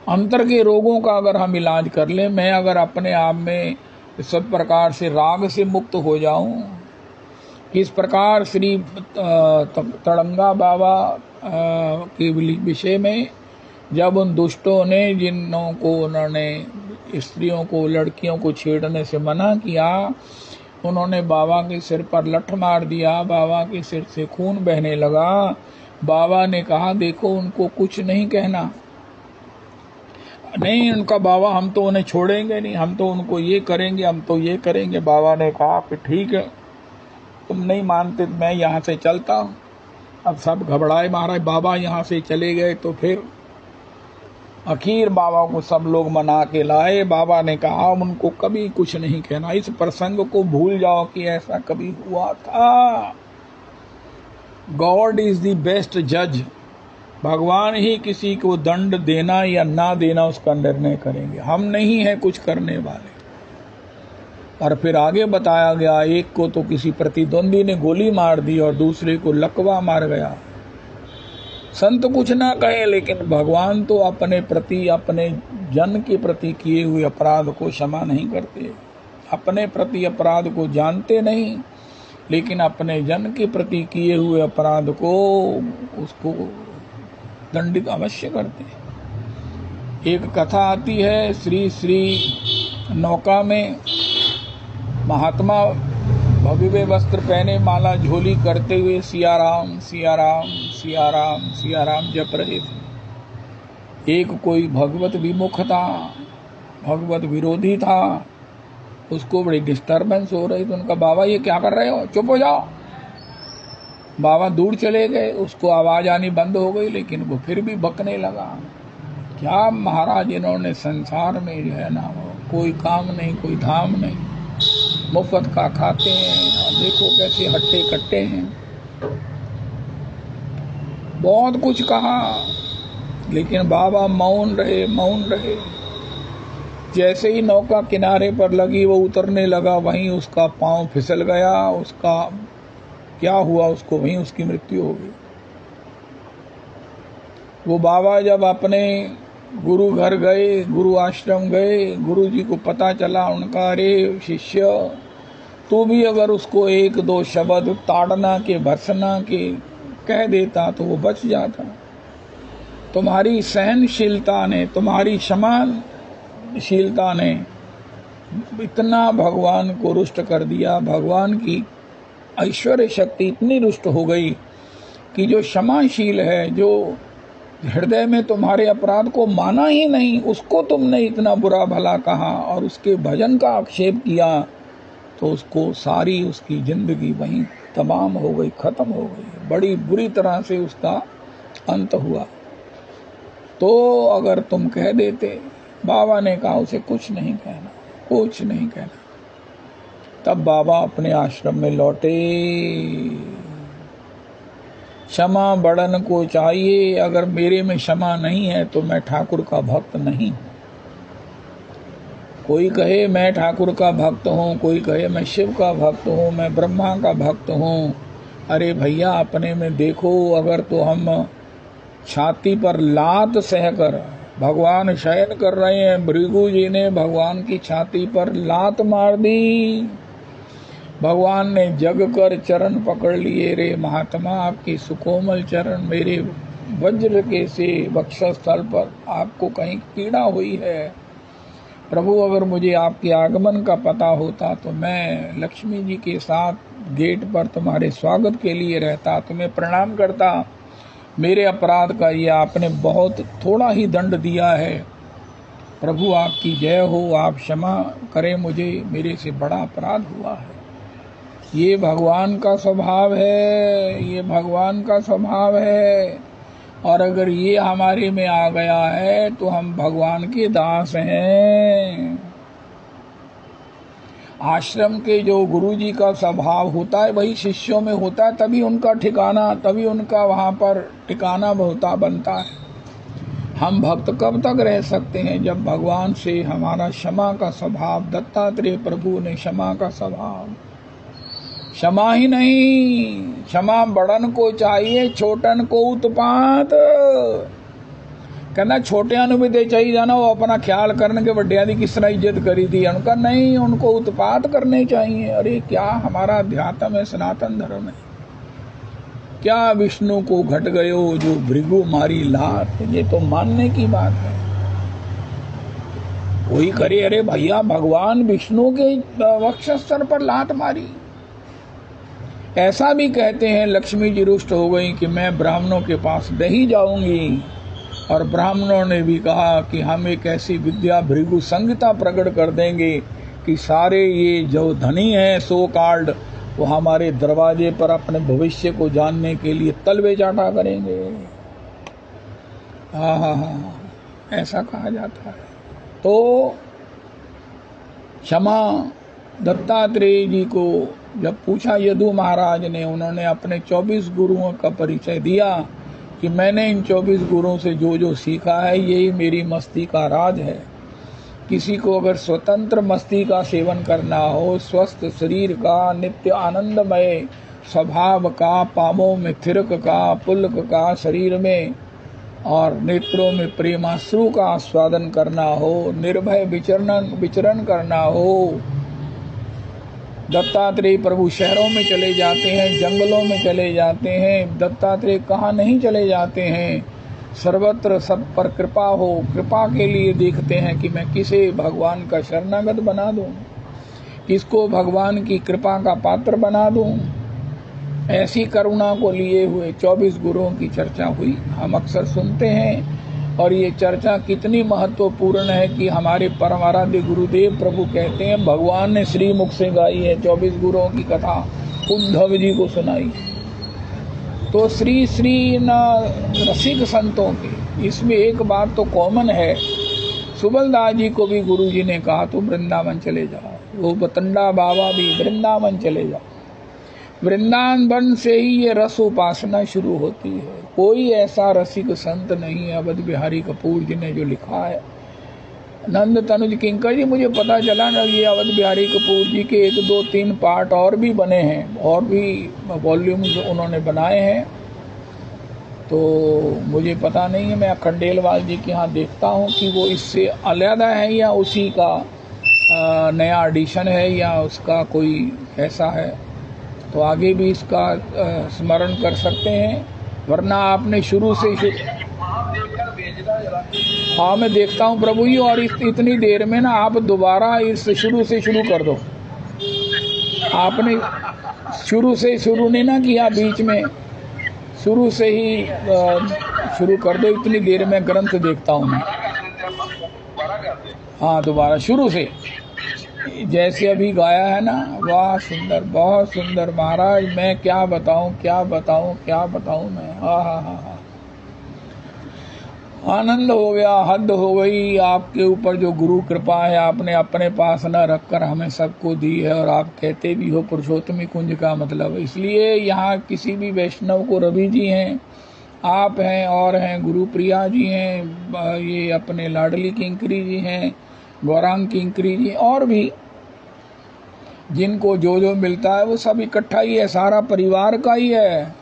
S1: अंतर के रोगों का अगर हम इलाज कर ले, मैं अगर अपने आप में सब प्रकार से राग से मुक्त हो जाऊं, किस प्रकार श्री तड़ंगा बाबा के विषय में जब उन दुष्टों ने, जिनों को उन्होंने स्त्रियों को, लड़कियों को छेड़ने से मना किया, उन्होंने बाबा के सिर पर लठ मार दिया, बाबा के सिर से खून बहने लगा। बाबा ने कहा देखो उनको कुछ नहीं कहना, नहीं उनका बाबा हम तो उन्हें छोड़ेंगे नहीं, हम तो उनको ये करेंगे, हम तो ये करेंगे। बाबा ने कहा कि ठीक है तुम नहीं मानते मैं यहाँ से चलता हूँ। अब सब घबराए, महाराज बाबा यहाँ से चले गए। तो फिर आखिर बाबा को सब लोग मना के लाए। बाबा ने कहा उनको कभी कुछ नहीं कहना, इस प्रसंग को भूल जाओ कि ऐसा कभी हुआ था। गॉड इज द बेस्ट जज। भगवान ही किसी को दंड देना या ना देना उसका निर्णय करेंगे, हम नहीं है कुछ करने वाले। और फिर आगे बताया गया, एक को तो किसी प्रतिद्वंदी ने गोली मार दी और दूसरे को लकवा मार गया। संत कुछ ना कहे, लेकिन भगवान तो अपने प्रति, अपने जन के प्रति किए हुए अपराध को क्षमा नहीं करते। अपने प्रति अपराध को जानते नहीं, लेकिन अपने जन के प्रति किए हुए अपराध को, उसको दंडित अवश्य करते हैं। एक कथा आती है, श्री श्री नौका में महात्मा भगवे वस्त्र पहने, माला झोली करते हुए सिया राम सिया राम सिया राम सिया राम जप रहे थे। एक कोई भगवत विमुख था, भगवत विरोधी था, उसको बड़ी डिस्टर्बेंस हो रही। तो उनका बाबा ये क्या कर रहे हो, चुप हो जाओ। बाबा दूर चले गए, उसको आवाज आनी बंद हो गई, लेकिन वो फिर भी बकने लगा। क्या महाराज इन्होंने संसार में जो है ना, कोई काम नहीं, कोई धाम नहीं, मुफ्त का खाते हैं और देखो कैसे हट्टे कट्टे हैं। बहुत कुछ कहा, लेकिन बाबा मौन रहे। जैसे ही नौका किनारे पर लगी, वो उतरने लगा, वहीं उसका पांव फिसल गया। उसका क्या हुआ, उसको वहीं उसकी मृत्यु हो गई। वो बाबा जब अपने गुरु घर गए, गुरु आश्रम गए, गुरु जी को पता चला, उनका अरे शिष्य तू भी अगर उसको एक दो शब्द ताड़ना के, भर्सना के कह देता तो वो बच जाता। तुम्हारी सहनशीलता ने, तुम्हारी क्षमाशीलता ने इतना भगवान को रुष्ट कर दिया। भगवान की ऐश्वर्य शक्ति इतनी रुष्ट हो गई कि जो क्षमाशील है, जो हृदय में तुम्हारे अपराध को माना ही नहीं, उसको तुमने इतना बुरा भला कहा और उसके भजन का आक्षेप किया, तो उसको सारी उसकी जिंदगी वहीं तमाम हो गई, खत्म हो गई, बड़ी बुरी तरह से उसका अंत हुआ। तो अगर तुम कह देते, बाबा ने कहा उसे कुछ नहीं कहना, कुछ नहीं कहना। तब बाबा अपने आश्रम में लौटे। क्षमा बड़न को चाहिए, अगर मेरे में क्षमा नहीं है तो मैं ठाकुर का भक्त नहीं। कोई कहे मैं ठाकुर का भक्त हूँ, कोई कहे मैं शिव का भक्त हूँ, मैं ब्रह्मा का भक्त हूँ। अरे भैया अपने में देखो, अगर तो हम छाती पर लात सहकर, भगवान शयन कर रहे हैं, भृगु जी ने भगवान की छाती पर लात मार दी, भगवान ने जग कर चरण पकड़ लिए। रे महात्मा, आपकी सुकोमल चरण मेरे वज्र के से वक्षस्थल पर आपको कहीं पीड़ा हुई है। प्रभु, अगर मुझे आपके आगमन का पता होता तो मैं लक्ष्मी जी के साथ गेट पर तुम्हारे स्वागत के लिए रहता, तुम्हें प्रणाम करता। मेरे अपराध का ये आपने बहुत थोड़ा ही दंड दिया है। प्रभु आपकी जय हो, आप क्षमा करें मुझे, मेरे से बड़ा अपराध हुआ है। ये भगवान का स्वभाव है, ये भगवान का स्वभाव है। और अगर ये हमारे में आ गया है तो हम भगवान के दास हैं। आश्रम के जो गुरु जी का स्वभाव होता है वही शिष्यों में होता है, तभी उनका ठिकाना, तभी उनका वहां पर ठिकाना बनता है। हम भक्त कब तक रह सकते हैं जब भगवान से हमारा क्षमा का स्वभाव, दत्तात्रेय प्रभु ने क्षमा का स्वभाव, क्षमा ही नहीं, क्षमा बड़न को चाहिए, छोटन को उत्पात। कहना छोटियां भी दे चाहिए जाना, वो अपना ख्याल करने के वड्डिया की किस तरह इज्जत करी थी, उनका नहीं, उनको उत्पात करने चाहिए। अरे क्या हमारा अध्यात्म है, सनातन धर्म है क्या? विष्णु को घट गयो जो भृगु मारी लात, ये तो मानने की बात है। वही करे, अरे भैया भगवान विष्णु के वक्षस्थल पर लात मारी। ऐसा भी कहते हैं लक्ष्मी जी रुष्ट हो गई कि मैं ब्राह्मणों के पास नहीं जाऊंगी, और ब्राह्मणों ने भी कहा कि हम एक ऐसी विद्या भृगु संहिता प्रकट कर देंगे कि सारे ये जो धनी हैं सो कार्ड, वो हमारे दरवाजे पर अपने भविष्य को जानने के लिए तलवे चाटा करेंगे। हाँ, ऐसा कहा जाता है। तो क्षमा, दत्तात्रेय जी को जब पूछा यदु महाराज ने, उन्होंने अपने 24 गुरुओं का परिचय दिया कि मैंने इन 24 गुरुओं से जो जो सीखा है यही मेरी मस्ती का राज है। किसी को अगर स्वतंत्र मस्ती का सेवन करना हो, स्वस्थ शरीर का, नित्य आनंदमय स्वभाव का, पामों में थिरक का, पुलक का शरीर में और नेत्रों में प्रेमाश्रु का आस्वादन करना हो, निर्भय विचरण करना हो, दत्तात्रेय प्रभु शहरों में चले जाते हैं, जंगलों में चले जाते हैं, दत्तात्रेय कहाँ नहीं चले जाते हैं, सर्वत्र सब पर कृपा हो, कृपा के लिए देखते हैं कि मैं किसे भगवान का शरणागत बना दूं, किसको भगवान की कृपा का पात्र बना दूं। ऐसी करुणा को लिए हुए 24 गुरुओं की चर्चा हुई, हम अक्सर सुनते हैं। और ये चर्चा कितनी महत्वपूर्ण है कि हमारे परम आराध्य गुरुदेव प्रभु कहते हैं, भगवान ने श्री मुख से गाई है 24 गुरुओं की कथा, उद्धव जी को सुनाई। तो श्री न रसिक संतों के, इसमें एक बात तो कॉमन है। सुबलदास जी को भी गुरु जी ने कहा तुम वृंदावन चले जाओ, वो बतंडा बाबा भी वृंदावन चले जाओ। वृंदावन से ही ये रस उपासना शुरू होती है। कोई ऐसा रसिक संत नहीं है, अवध बिहारी कपूर जी ने जो लिखा है, नंद तनुज किंकर जी, मुझे पता चला ना ये अवध बिहारी कपूर जी के 1, 2, 3 पार्ट और भी बने हैं, और भी वॉल्यूम्स उन्होंने बनाए हैं। तो मुझे पता नहीं है, मैं खंडेलवाल जी के यहाँ देखता हूँ कि वो इससे अलहदा है या उसी का नया एडिशन है या उसका कोई ऐसा है। तो आगे भी इसका स्मरण कर सकते हैं, वरना आपने शुरू से हाँ मैं देखता हूँ प्रभु जी, और इतनी देर में ना आप दोबारा इस शुरू से शुरू कर दो। आपने शुरू से शुरू नहीं ना किया, बीच में शुरू से ही शुरू कर दो। इतनी देर में ग्रंथ देखता हूँ मैं। हाँ दोबारा शुरू से जैसे अभी गाया है ना, वाह सुंदर, बहुत सुंदर महाराज। मैं क्या बताऊं, क्या बताऊं, क्या बताऊं मैं। हा। आनंद हो गया, हद हो गई आपके ऊपर जो गुरु कृपा है आपने अपने पास न रखकर हमें सबको दी है। और आप कहते भी हो पुरुषोत्तमी कुंज का मतलब, इसलिए यहाँ किसी भी वैष्णव को रवि जी हैं, आप हैं, और हैं गुरु प्रिया जी हैं, ये अपने लाडली किंकरी जी हैं, गौरांग किंकरी जी, और भी जिनको जो जो मिलता है वो सब इकट्ठा ही है, सारा परिवार का ही है।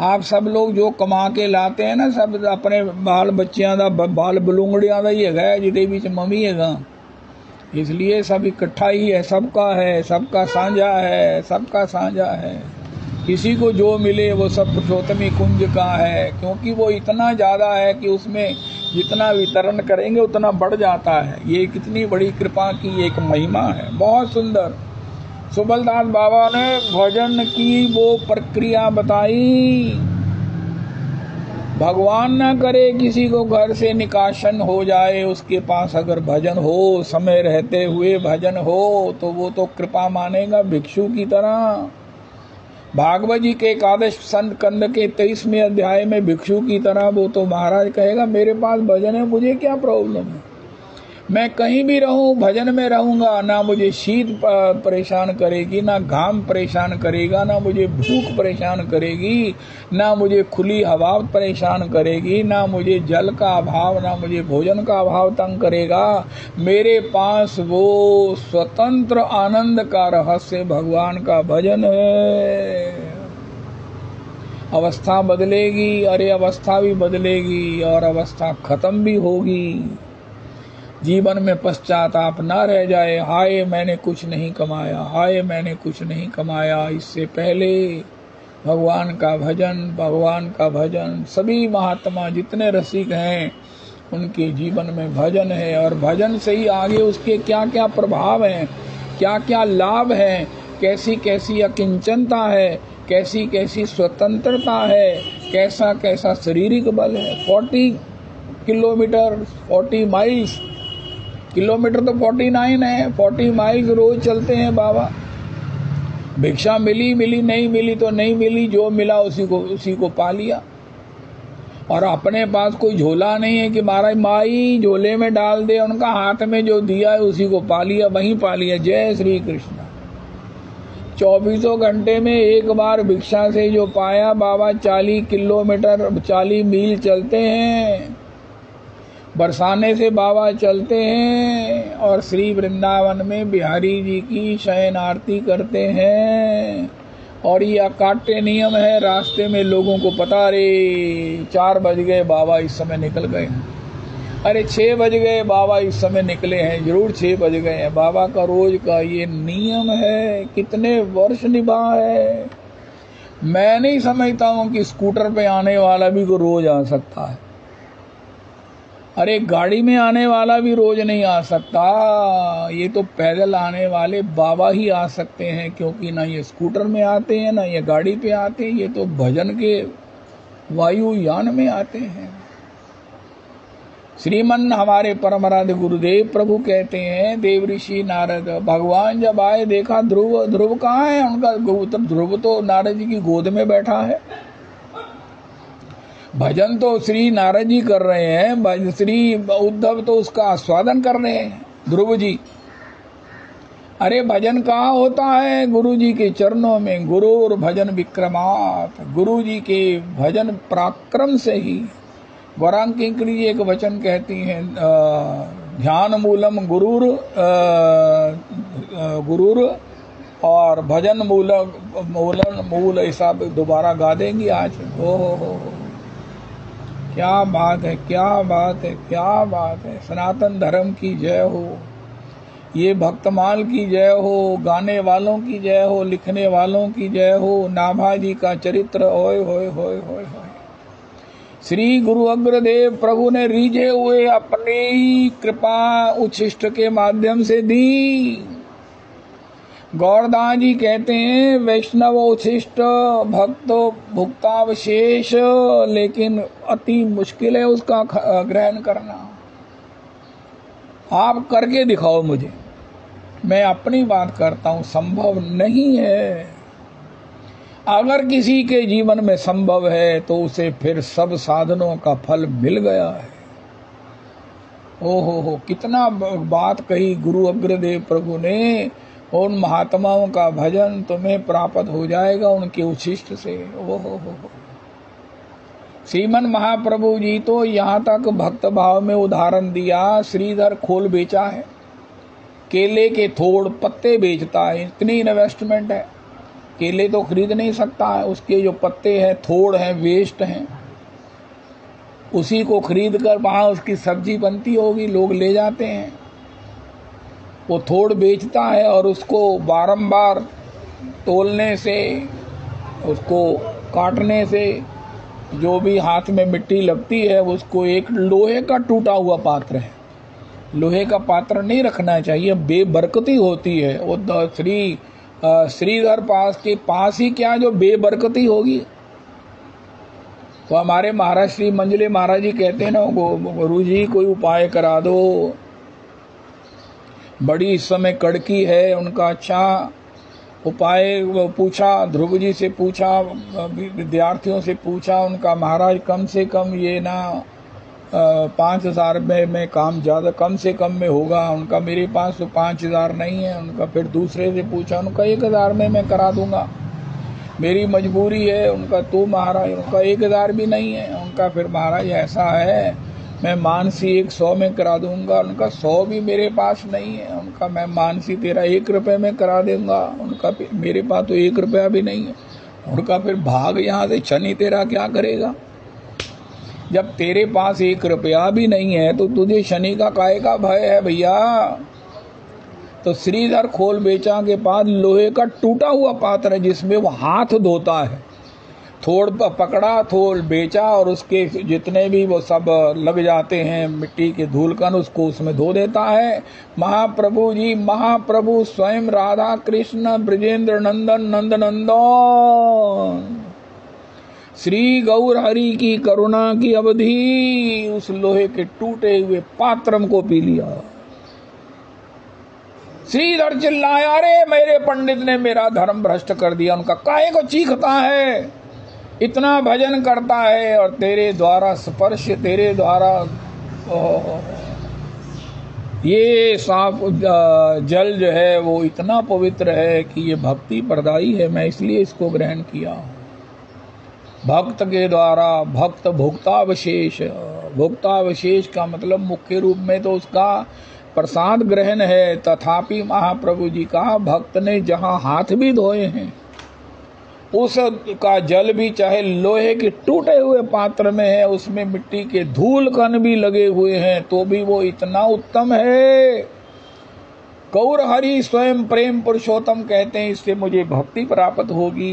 S1: आप सब लोग जो कमा के लाते हैं ना, सब अपने बाल बच्चियां दा, बाल बलूंगड़ियां दा ही है, जिदे बीच मम्मी है, इसलिए सब इकट्ठा ही है, सबका है, सबका साझा है, सबका साझा है। किसी को जो मिले वो सब पुरुषोत्तमी कुंज का है, क्योंकि वो इतना ज्यादा है कि उसमें जितना वितरण करेंगे उतना बढ़ जाता है। ये कितनी बड़ी कृपा की एक महिमा है, बहुत सुंदर। सुबलदास बाबा ने भजन की वो प्रक्रिया बताई। भगवान न करे किसी को घर से निकासन हो जाए, उसके पास अगर भजन हो, समय रहते हुए भजन हो, तो वो तो कृपा मानेगा भिक्षु की तरह। भागवत जी के एकादश स्कंद के 23वें अध्याय में भिक्षु की तरह वो तो महाराज कहेगा मेरे पास भजन है, मुझे क्या प्रॉब्लम है, मैं कहीं भी रहूं भजन में रहूंगा, ना मुझे शीत परेशान करेगी, ना घाम परेशान करेगा, ना मुझे भूख परेशान करेगी, ना मुझे खुली हवा परेशान करेगी, ना मुझे जल का अभाव, ना मुझे भोजन का अभाव तंग करेगा। मेरे पास वो स्वतंत्र आनंद का रहस्य भगवान का भजन है। अवस्था बदलेगी, अरे अवस्था भी बदलेगी और अवस्था खत्म भी होगी। जीवन में पश्चाताप न रह जाए, हाय मैंने कुछ नहीं कमाया, हाय मैंने कुछ नहीं कमाया। इससे पहले भगवान का भजन, भगवान का भजन। सभी महात्मा जितने रसिक हैं उनके जीवन में भजन है, और भजन से ही आगे उसके क्या क्या प्रभाव हैं, क्या क्या लाभ हैं, कैसी कैसी अकिंचनता है, कैसी कैसी स्वतंत्रता है, कैसा कैसा शारीरिक बल है। 40 किलोमीटर 40 माइल्स, किलोमीटर तो 49 है, 40 माइल्स रोज चलते हैं बाबा। भिक्षा मिली मिली, नहीं मिली तो नहीं मिली, जो मिला उसी को पा लिया। और अपने पास कोई झोला नहीं है कि महाराज माई झोले में डाल दे, उनका हाथ में जो दिया है उसी को पा लिया, वहीं पा लिया। जय श्री कृष्ण। 24 घंटे में एक बार भिक्षा से जो पाया बाबा, 40 किलोमीटर 40 मील चलते हैं, बरसाने से बाबा चलते हैं और श्री वृंदावन में बिहारी जी की शयन आरती करते हैं। और ये अकाट्य नियम है, रास्ते में लोगों को पता, रे 4 बज गए बाबा इस समय निकल गए, अरे 6 बज गए बाबा इस समय निकले हैं, जरूर 6 बज गए हैं। बाबा का रोज का ये नियम है, कितने वर्ष निभा है। मैं नहीं समझता हूँ कि स्कूटर पे आने वाला भी को रोज आ सकता है, अरे गाड़ी में आने वाला भी रोज नहीं आ सकता। ये तो पैदल आने वाले बाबा ही आ सकते हैं, क्योंकि ना ये स्कूटर में आते हैं, ना ये गाड़ी पे आते हैं, ये तो भजन के वायुयान में आते हैं। श्रीमन हमारे परमराध गुरुदेव प्रभु कहते हैं, देव ऋषि नारद भगवान जब आए देखा ध्रुव कहाँ है, उनका ध्रुव तो नारद जी की गोद में बैठा है। भजन तो श्री नारद जी कर रहे हैं, श्री उद्धव तो उसका आस्वादन कर रहे हैं, ध्रुव जी। अरे भजन कहाँ होता है, गुरु जी के चरणों में। गुरुर भजन विक्रमात्, गुरु जी के भजन पराक्रम से ही। गौरांग किंकरी जी एक वचन कहती हैं, ध्यान मूलम गुरुर और भजन मूल ऐसा दोबारा गा देंगी आज। हो क्या बात है, क्या बात है, क्या बात है। सनातन धर्म की जय हो, ये भक्तमाल की जय हो, गाने वालों की जय हो, लिखने वालों की जय हो। नाभाजी का चरित्र ओए होए होए होए होए। श्री गुरु अग्रदेव प्रभु ने रीझे हुए अपनी कृपा उच्छिष्ट के माध्यम से दी। गौरदास जी कहते हैं, वैष्णव उच्छिष्ट भक्त भुक्तावशेष, लेकिन अति मुश्किल है उसका ग्रहण करना। आप करके दिखाओ मुझे, मैं अपनी बात करता हूं, संभव नहीं है। अगर किसी के जीवन में संभव है तो उसे फिर सब साधनों का फल मिल गया है। ओहो, कितना बात कही गुरु अग्रदेव प्रभु ने। उन महात्माओं का भजन तुम्हें प्राप्त हो जाएगा उनके उच्छिष्ट से। ओहो, श्रीमन महाप्रभु जी तो यहाँ तक भक्त भाव में उदाहरण दिया। श्रीधर खोल बेचा है, केले के थोड़ पत्ते बेचता है, इतनी इन्वेस्टमेंट है। केले तो खरीद नहीं सकता है, उसके जो पत्ते हैं, थोड़ हैं, वेस्ट हैं, उसी को खरीद कर वहां उसकी सब्जी बनती होगी, लोग ले जाते हैं। वो थोड़ बेचता है और उसको बारंबार तोलने से, उसको काटने से जो भी हाथ में मिट्टी लगती है, उसको एक लोहे का टूटा हुआ पात्र है, लोहे का पात्र नहीं रखना चाहिए, बेबरकती होती है। वो श्रीधर पास के पास ही क्या जो बेबरकती होगी। तो हमारे महाराज श्री मंजले महाराज जी कहते हैं ना, गुरु जी कोई उपाय करा दो, बड़ी इस समय कड़की है। उनका अच्छा उपाय पूछा, ध्रुव जी से पूछा, विद्यार्थियों से पूछा। उनका महाराज कम से कम ये ना 5,000 में काम ज्यादा कम से कम में होगा। उनका मेरे पास तो 5,000 नहीं है। उनका फिर दूसरे से पूछा, उनका 1,000 में मैं करा दूंगा, मेरी मजबूरी है। उनका तो महाराज, उनका 1,000 भी नहीं है। उनका फिर महाराज ऐसा है, मैं मानसी 100 में करा दूंगा। उनका 100 भी मेरे पास नहीं है। उनका मैं मानसी तेरा 1 रुपये में करा दूंगा। उनका मेरे पास तो 1 रुपया भी नहीं है। उनका फिर भाग यहाँ से, शनि तेरा क्या करेगा। जब तेरे पास 1 रुपया भी नहीं है तो तुझे शनि का काहे का भय है भैया। तो श्रीधर खोल बेचा के पास लोहे का टूटा हुआ पात्र है जिसमें वो हाथ धोता है। थोड़ पकड़ा, थोड़ बेचा और उसके जितने भी वो सब लग जाते हैं मिट्टी के धूलकण, उसको उसमें धो देता है। महाप्रभु जी, महाप्रभु स्वयं राधा कृष्ण ब्रजेंद्र नंदन नंद नंदन श्री गौर हरि की करुणा की अवधि उस लोहे के टूटे हुए पात्र को पी लिया। श्रीधर चिल्लाया, अरे मेरे पंडित ने मेरा धर्म भ्रष्ट कर दिया। उनका काहे को चीखता है, इतना भजन करता है और तेरे द्वारा स्पर्श, तेरे द्वारा ये साफ जल जो है वो इतना पवित्र है कि ये भक्ति प्रदायी है, मैं इसलिए इसको ग्रहण किया। भक्त के द्वारा भक्त भुक्तावशेष, भुक्तावशेष का मतलब मुख्य रूप में तो उसका प्रसाद ग्रहण है। तथापि महाप्रभु जी का भक्त ने जहाँ हाथ भी धोए हैं उसका जल भी चाहे लोहे के टूटे हुए पात्र में है, उसमें मिट्टी के धूल कण भी लगे हुए हैं, तो भी वो इतना उत्तम है। गौर हरि स्वयं प्रेम पुरुषोत्तम कहते हैं, इससे मुझे भक्ति प्राप्त होगी।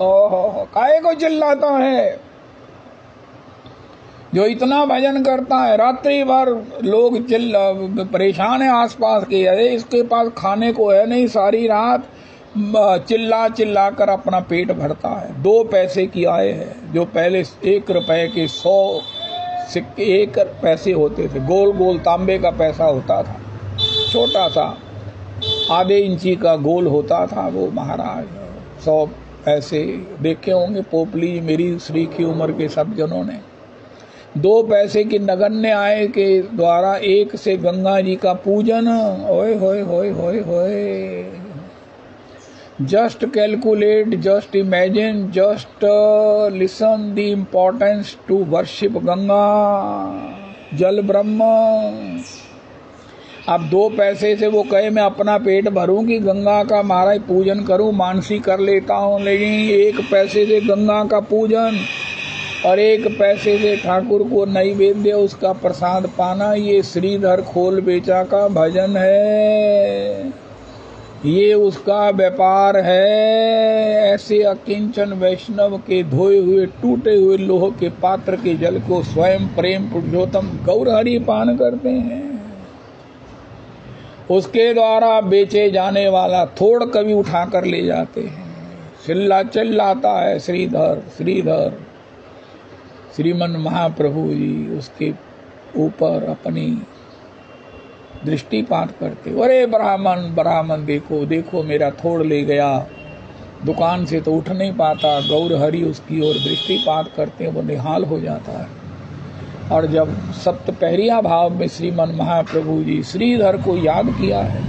S1: ओहो, काहे को चिल्लाता है जो इतना भजन करता है। रात्रि भर लोग परेशान है आसपास के, अरे इसके पास खाने को है नहीं, सारी रात चिल्ला चिल्ला कर अपना पेट भरता है। 2 पैसे की आय है, जो पहले 1 रुपए के 100 सिक्के 1 पैसे होते थे, गोल गोल तांबे का पैसा होता था, छोटा सा आधे इंची का गोल होता था। वो महाराज 100 पैसे देखे होंगे पोपली मेरी श्री की उम्र के सब जनों ने। 2 पैसे की नगण्य आय के द्वारा 1 से गंगा जी का पूजन। ओए होए होए होए होए, just calculate, just imagine, just listen the importance to worship Ganga, जल ब्रह्म। अब 2 पैसे से वो कहे मैं अपना पेट भरूं कि गंगा का महाराज पूजन करूं, मानसी कर लेता हूं, लेकिन 1 पैसे से गंगा का पूजन और 1 पैसे से ठाकुर को नैवेद्य उसका प्रसाद पाना, ये श्रीधर खोल बेचा का भजन है, ये उसका व्यापार है। ऐसे अकिंचन वैष्णव के धोए हुए टूटे हुए लोह के पात्र के जल को स्वयं प्रेम पुरुषोत्तम गौर हरि पान करते हैं। उसके द्वारा बेचे जाने वाला थोड़ कभी उठाकर ले जाते हैं। चिल्लाता है श्रीधर श्रीधर। श्रीमन महाप्रभु जी उसके ऊपर अपनी दृष्टिपात करते, अरे ब्राह्मण ब्राह्मण देखो देखो मेरा थोड़ ले गया, दुकान से तो उठ नहीं पाता। गौर हरि उसकी ओर दृष्टिपात करते हैं, वो निहाल हो जाता है। और जब सप्तपहरिया भाव में श्रीमन महाप्रभु जी श्रीधर को याद किया है,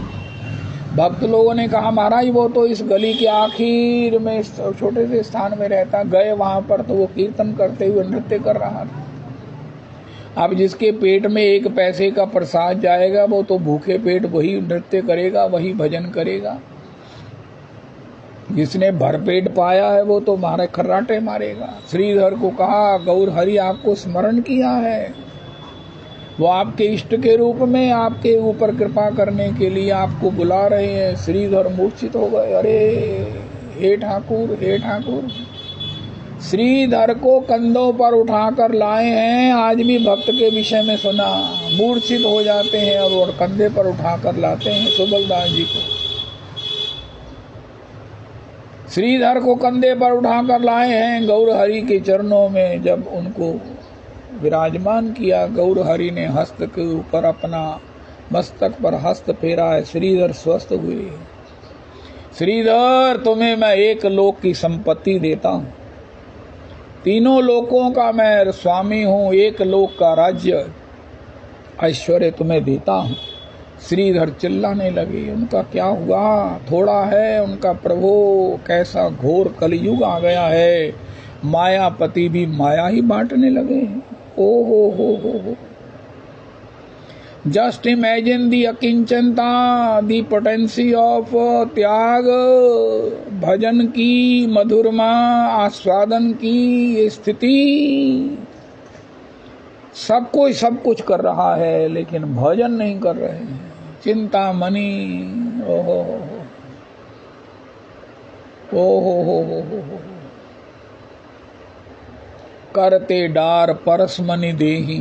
S1: भक्त लोगों ने कहा महाराज वो तो इस गली के आखिर में छोटे से स्थान में रहता, गए वहां पर तो वो कीर्तन करते हुए नृत्य कर रहा था। अब जिसके पेट में एक पैसे का प्रसाद जाएगा वो तो भूखे पेट वही नृत्य करेगा, वही भजन करेगा। जिसने भरपेट पाया है वो तो मारे खर्राटे मारेगा। श्रीधर को कहा गौर हरि आपको स्मरण किया है, वो आपके इष्ट के रूप में आपके ऊपर कृपा करने के लिए आपको बुला रहे हैं। श्रीधर मूर्छित हो गए, अरे हे ठाकुर हे ठाकुर। श्रीधर को कंधों पर उठाकर लाए हैं, आज भी भक्त के विषय में सुना, मूर्छित हो जाते हैं और कंधे पर उठाकर लाते हैं सुबलदास जी को। श्रीधर को कंधे पर उठाकर लाए हैं, गौर हरि के चरणों में जब उनको विराजमान किया, गौर हरि ने हस्त के ऊपर अपना मस्तक पर हस्त फेरा है, श्रीधर स्वस्थ हुए। श्रीधर तुम्हें मैं एक लोक की संपत्ति देता हूं, तीनों लोकों का मैं स्वामी हूं, एक लोक का राज्य ऐश्वर्य तुम्हें देता हूं। श्रीधर चिल्लाने लगे, उनका क्या हुआ, थोड़ा है उनका प्रभु, कैसा घोर कलयुग आ गया है, मायापति भी माया ही बांटने लगे हैं। ओ हो। जस्ट इमेजिन दी अकिंचनता, दी पोटेंसी ऑफ त्याग, भजन की मधुरमा, आस्वादन की ये स्थिति। सब कुछ कर रहा है लेकिन भजन नहीं कर रहे हैं। चिंतामणि ओ करते डार परसमनि देही।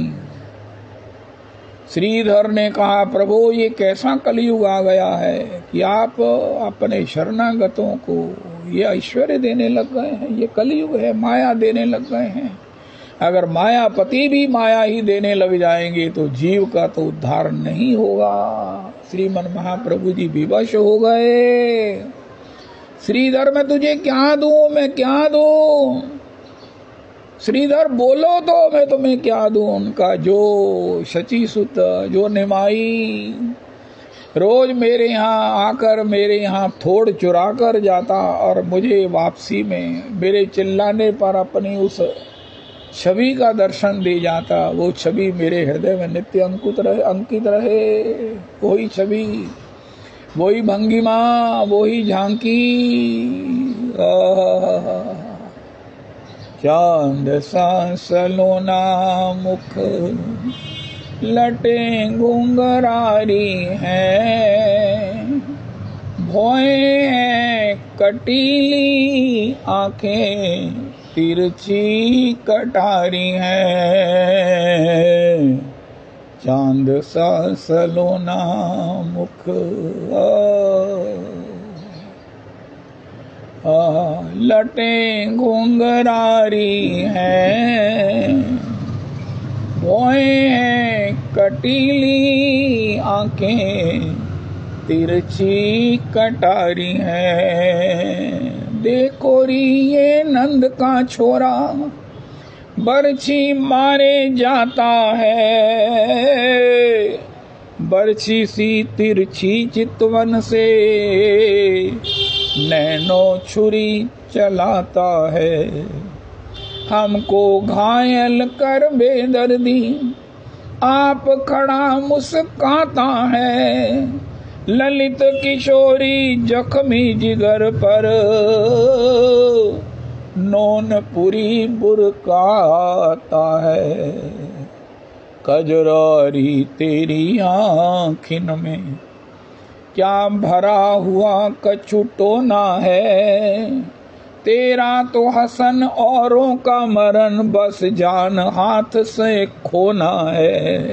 S1: श्रीधर ने कहा प्रभु ये कैसा कलयुग आ गया है कि आप अपने शरणागतों को ये ऐश्वर्य देने लग गए हैं, ये कलयुग है, माया देने लग गए हैं। अगर मायापति भी माया ही देने लग जाएंगे तो जीव का तो उद्धार नहीं होगा। श्रीमन महाप्रभु जी विवश हो गए, श्रीधर मैं तुझे क्या दूं, मैं क्या दूं, श्रीधर बोलो तो मैं तुम्हें क्या दूं। उनका जो शची सुत, जो निमाई रोज मेरे यहाँ आकर मेरे यहाँ थोड़ चुरा कर जाता और मुझे वापसी में मेरे चिल्लाने पर अपनी उस छवि का दर्शन दे जाता, वो छवि मेरे हृदय में नित्य अंकित रहे। वही छवि, वही भंगिमा, वही झांकी। चांद सा सलोना मुख लटे घुंघरारी है, भौएं हैं कटीली आंखें तिरछी कटारी है। चांद सा सलोना मुख लटे घुंघरारी है, भौएं हैं कटीली आंखें तिरछी कटारी है। देखो री ये नंद का छोरा बरछी मारे जाता है, बरछी सी तिरछी चितवन से नैनो छुरी चलाता है। हमको घायल कर बेदर्दी आप खड़ा मुस्काता है, ललित किशोरी जख्मी जिगर पर नौनपुरी बुरकाता है। कजरारी तेरी आँखिन में क्या भरा हुआ कछुटोना है, तेरा तो हसन औरों का मरण बस जान हाथ से खोना है।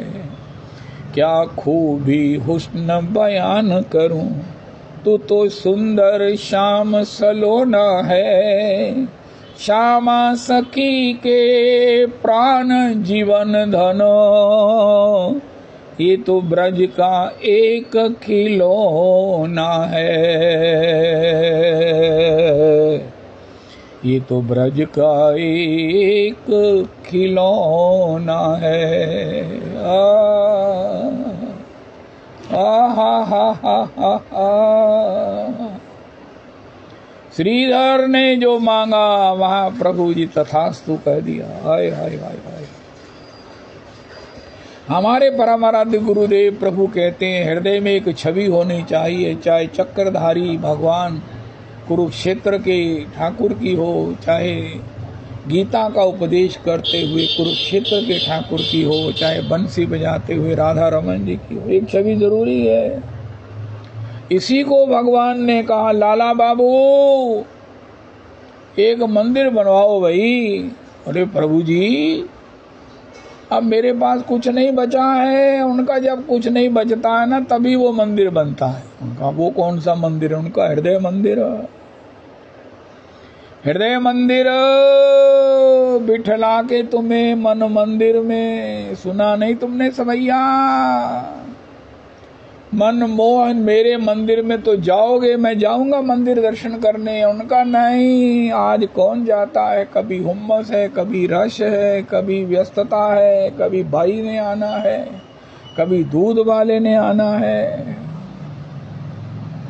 S1: क्या खूबी हुस्न बयान करूं, तू तो सुंदर श्याम सलोना है। श्यामा सखी के प्राण जीवन धनो, ये तो ब्रज का एक खिलौना है, ये तो ब्रज का एक खिलौना है। श्रीधर ने जो मांगा वहां प्रभु जी तथास्तु कह दिया। हाय हाय हाय हाय। हमारे परम आराध्य गुरुदेव प्रभु कहते हैं हृदय में एक छवि होनी चाहिए, चाहे चक्रधारी भगवान कुरुक्षेत्र के ठाकुर की हो, चाहे गीता का उपदेश करते हुए कुरुक्षेत्र के ठाकुर की हो, चाहे बंसी बजाते हुए राधा रमन जी की हो, एक छवि जरूरी है। इसी को भगवान ने कहा, लाला बाबू एक मंदिर बनवाओ भाई। अरे प्रभु जी अब मेरे पास कुछ नहीं बचा है। उनका जब कुछ नहीं बचता है ना तभी वो मंदिर बनता है। उनका वो कौन सा मंदिर है? उनका हृदय मंदिर। हृदय मंदिर बिठला के तुम्हें मन मंदिर में, सुना नहीं तुमने सवैया? मन मोहन मेरे मंदिर में तो जाओगे, मैं जाऊंगा मंदिर दर्शन करने। उनका नहीं, आज कौन जाता है? कभी हुम्मस है, कभी रश है, कभी व्यस्तता है, कभी भाई ने आना है, कभी दूध वाले ने आना है।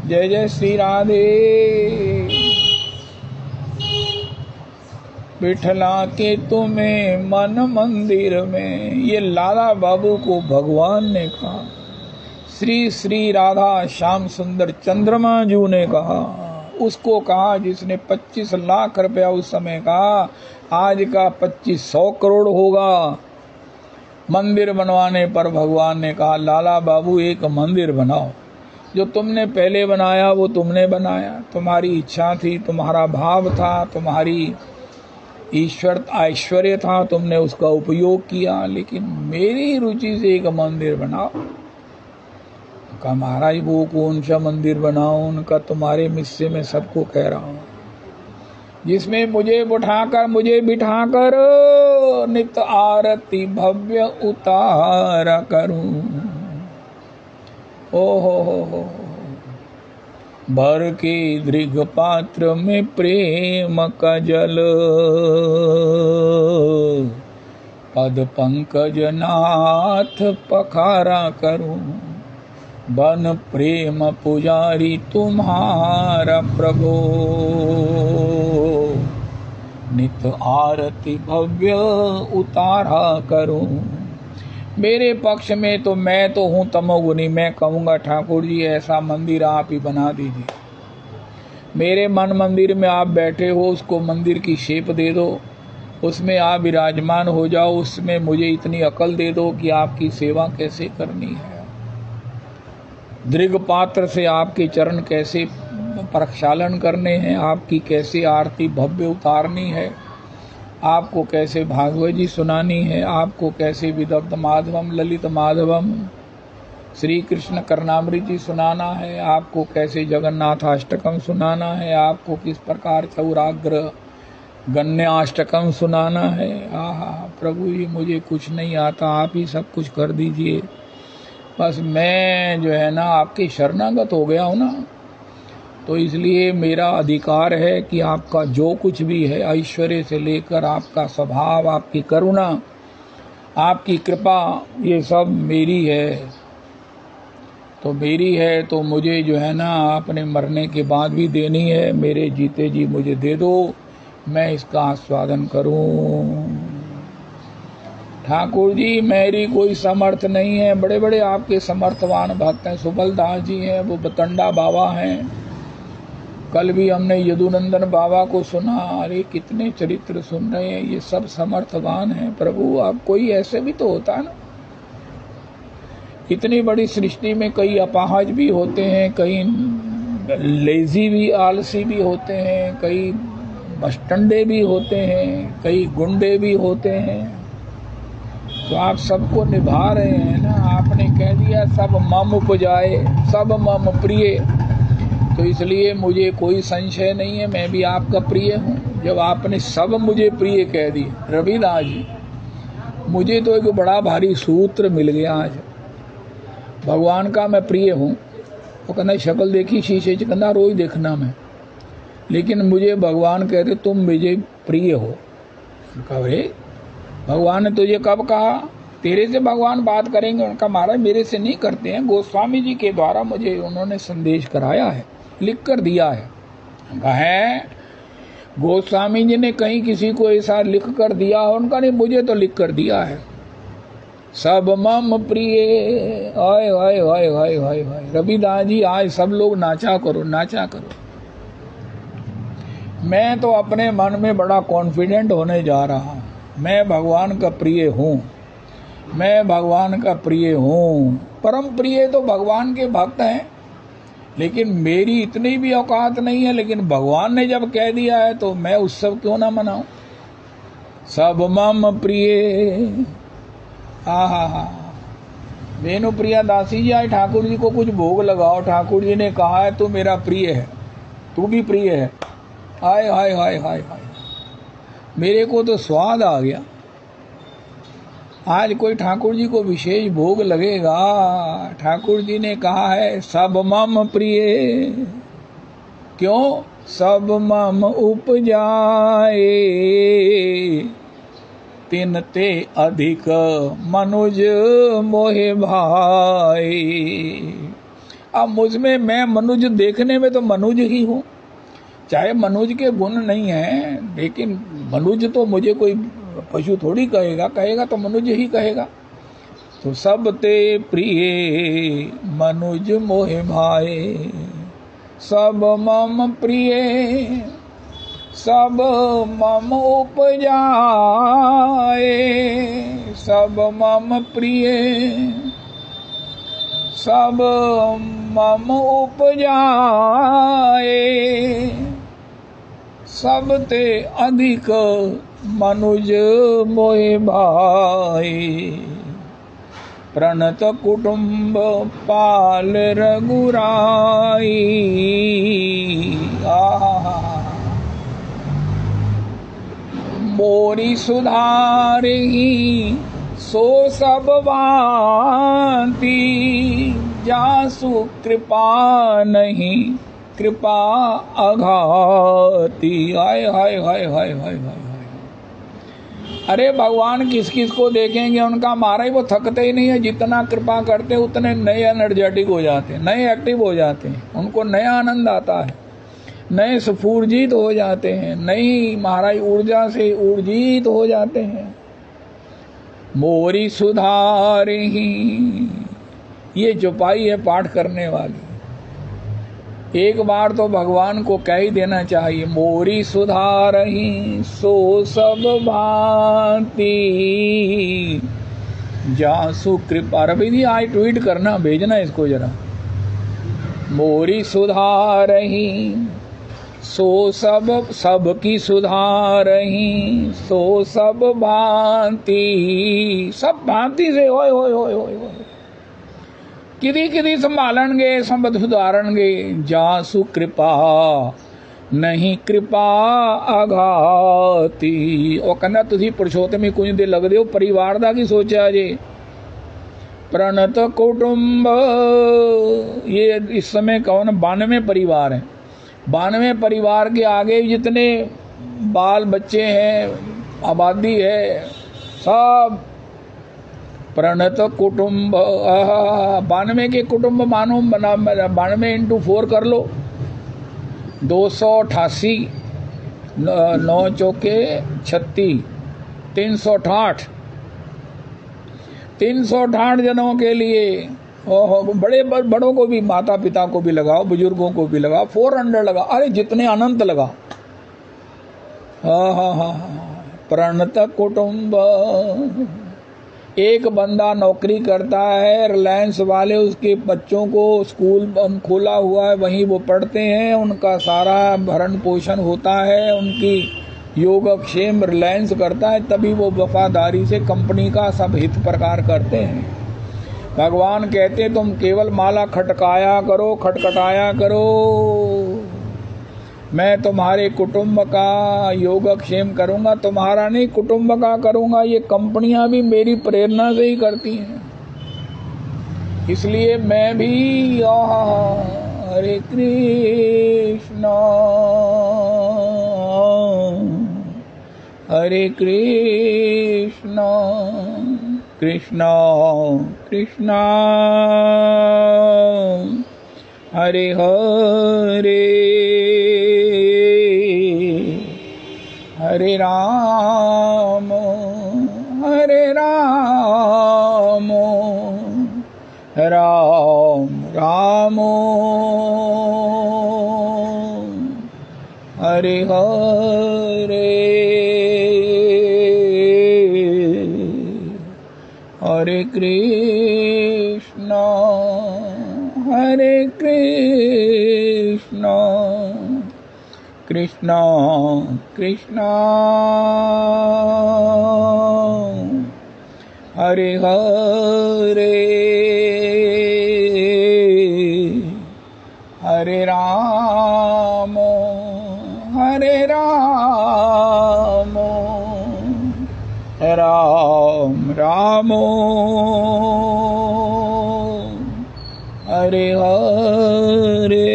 S1: जय जय श्री राधे। बिठला के तुम्हें मन मंदिर में, ये लाला बाबू को भगवान ने कहा। श्री श्री राधा श्याम सुंदर चंद्रमा जू ने कहा, उसको कहा जिसने 25 लाख रुपया उस समय कहा, आज का 2500 करोड़ होगा। मंदिर बनवाने पर भगवान ने कहा, लाला बाबू एक मंदिर बनाओ। जो तुमने पहले बनाया वो तुमने बनाया, तुम्हारी इच्छा थी, तुम्हारा भाव था, तुम्हारी ईश्वर ऐश्वर्य था, तुमने उसका उपयोग किया। लेकिन मेरी रुचि से एक मंदिर बनाओ। कहा महाराज वो कौन सा मंदिर बनाओ? उनका तुम्हारे मिस्से में सबको कह रहा हूं, जिसमें मुझे बिठाकर नित्य आरती भव्य उतारा करूं। ओ हो भर के दृघ पात्र में प्रेम का जल, पद पंकज नाथ पखारा करूं। बन प्रेम पुजारी तुम्हारा प्रभो, नित आरती भव्य उतारा करूं। मेरे पक्ष में तो मैं तो हूँ तमोगुनी, मैं कहूँगा ठाकुर जी ऐसा मंदिर आप ही बना दीजिए। मेरे मन मंदिर में आप बैठे हो, उसको मंदिर की शेप दे दो, उसमें आप विराजमान हो जाओ। उसमें मुझे इतनी अकल दे दो कि आपकी सेवा कैसे करनी है, दृघ पात्र से आपके चरण कैसे प्रक्षालन करने हैं, आपकी कैसे आरती भव्य उतारनी है, आपको कैसे भागवत जी सुनानी है, आपको कैसे विदग्ध माधवम ललित माधवम श्री कृष्ण कर्णामृत जी सुनाना है, आपको कैसे जगन्नाथ अष्टकम सुनाना है, आपको किस प्रकार चौराग्र गण्याष्टकम सुनाना है। आहा प्रभु जी मुझे कुछ नहीं आता, आप ही सब कुछ कर दीजिए। बस मैं जो है ना आपके शरणागत हो गया हूँ ना, तो इसलिए मेरा अधिकार है कि आपका जो कुछ भी है, ऐश्वर्य से लेकर आपका स्वभाव, आपकी करुणा, आपकी कृपा, ये सब मेरी है। तो मेरी है तो मुझे जो है ना अपने मरने के बाद भी देनी है। मेरे जीते जी मुझे दे दो, मैं इसका आस्वादन करूं। ठाकुर जी मेरी कोई समर्थ नहीं है, बड़े बड़े आपके समर्थवान भक्त हैं। सुबल दास जी हैं, वो बतंडा बाबा हैं। कल भी हमने यदुनंदन बाबा को सुना। अरे कितने चरित्र सुन रहे हैं, ये सब समर्थवान हैं। प्रभु आप कोई ऐसे भी तो होता है ना, इतनी बड़ी सृष्टि में कई अपाहज भी होते हैं, कई लेजी भी आलसी भी होते हैं, कई बस्टंडे भी होते हैं, कई गुंडे भी होते हैं। तो आप सबको निभा रहे हैं ना। आपने कह दिया सब मम उपजाए, सब मम प्रिय, तो इसलिए मुझे कोई संशय नहीं है, मैं भी आपका प्रिय हूँ। जब आपने सब मुझे प्रिय कह दिए रविदास जी, मुझे तो एक बड़ा भारी सूत्र मिल गया आज। भगवान का मैं प्रिय हूँ। वो कहना शक्ल देखी शीशे च, कहना रोज देखना मैं, लेकिन मुझे भगवान कहते तुम मुझे प्रिय हो। कहा भगवान ने तुझे कब कहा? तेरे से भगवान बात करेंगे। उनका महाराज मेरे से नहीं करते हैं, गोस्वामी जी के द्वारा मुझे उन्होंने संदेश कराया है, लिख कर दिया है। कहा है गोस्वामी जी ने कहीं किसी को ऐसा लिख कर दिया? उनका नहीं, मुझे तो लिख कर दिया है। सब मम प्रिय। हाय हाय हाय हाय हाय हाय। रविदास जी आज सब लोग नाचा करो, नाचा करो। मैं तो अपने मन में बड़ा कॉन्फिडेंट होने जा रहा हूँ, मैं भगवान का प्रिय हूँ, मैं भगवान का प्रिय हूँ। परम प्रिय तो भगवान के भक्त हैं, लेकिन मेरी इतनी भी औकात नहीं है। लेकिन भगवान ने जब कह दिया है तो मैं उत्सव क्यों ना मनाऊं। सब मम प्रिय। हा। वेणु प्रिया दासी जी आए, ठाकुर जी को कुछ भोग लगाओ। ठाकुर जी ने कहा है तू मेरा प्रिय है, तू भी प्रिय है। हाय हाय हाय हाय हाय, मेरे को तो स्वाद आ गया। आज कोई ठाकुर जी को विशेष भोग लगेगा। ठाकुर जी ने कहा है सब मम प्रिय। क्यों? सब मम उपजाए, तिन ते अधिक मनुज मोहे भाई। अब मुझमें, मैं मनुज देखने में तो मनुज ही हूँ, चाहे मनुज के गुण नहीं है, लेकिन मनुज तो मुझे कोई पशु थोड़ी कहेगा, कहेगा तो मनुज ही कहेगा। तो सब ते प्रिय मनुज मोहे भाई। सब मम प्रिय, सब मम उपजाए, सब मम प्रिय, सब मम उपजाए, सब ते अधिक मनुज मोहे भाई। प्रणत कुटुंब पाल रघुराई। मोरी सुधारही सो सब भांति, जासु कृपा नहीं कृपा अघाती। हाय हाय हाय हाय हाय हाय। अरे भगवान किस किस को देखेंगे, उनका महाराज वो थकते ही नहीं है। जितना कृपा करते उतने नए एनर्जेटिक हो जाते हैं, नए एक्टिव हो जाते हैं, उनको नया आनंद आता है, नए स्फूर्जित हो जाते हैं, नई महाराज ऊर्जा से ऊर्जित हो जाते हैं। मोरी सुधार ही, ये चौपाई है पाठ करने वाली। एक बार तो भगवान को कह ही देना चाहिए, मोरी सुधारही सो सब भांति, जासु कृपा। रवि जी आज ट्वीट करना, भेजना इसको जरा। मोरी सुधारही सो सब की सुधारही सो सब भांति, सब भांति से होय होय होय होय होय। किदी किदी संभालणगे, संबद सुधारणगे, जासु कृपा नहीं कृपा आघाती। ਉਹ ਕਹਿੰਦਾ ਤੁਸੀਂ ਪੁਰਸ਼ੋਤਮੀ ਕੁੰਜ ਦੇ ਲੱਗਦੇ ਹੋ, ਪਰਿਵਾਰ ਦਾ ਕੀ ਸੋਚਿਆ ਜੇ। प्रणत कुटुंब, ये इस समय कौन 92 परिवार हैं। 92 परिवार के आगे जितने बाल बच्चे हैं, आबादी है, सब प्रणत कुटुंब। 92 के कुटुंब मानो, 92 × 4 कर लो, 288, 9 चौके 36, 368, 368 जनों के लिए। बड़ों को भी, माता पिता को भी लगाओ, बुजुर्गों को भी लगाओ, 400 लगाओ, अरे जितने अनंत लगाओ। हाँ। प्रणत कुटुंब। एक बंदा नौकरी करता है, रिलायंस वाले उसके बच्चों को स्कूल खोला हुआ है, वहीं वो पढ़ते हैं, उनका सारा भरण पोषण होता है, उनकी योगक्षेम रिलायंस करता है, तभी वो वफादारी से कंपनी का सब हित प्रकार करते हैं। भगवान कहते तुम केवल माला खटकाया करो, खटखटाया करो, मैं तुम्हारे कुटुंब का योगक्षेम करूंगा, तुम्हारा नहीं कुटुंब का करूंगा। ये कंपनियां भी मेरी प्रेरणा से ही करती हैं। इसलिए मैं भी हरे कृष्णा हरे कृष्णा कृष्णा कृष्णा हरे हरे हरे राम राम राम हरे हरे हरे कृष्णा कृष्णा कृष्णा हरे हरे हरे राम राम राम हरे हरे।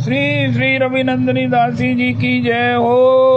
S1: श्री श्री रविनंदनी दासी जी की जय हो।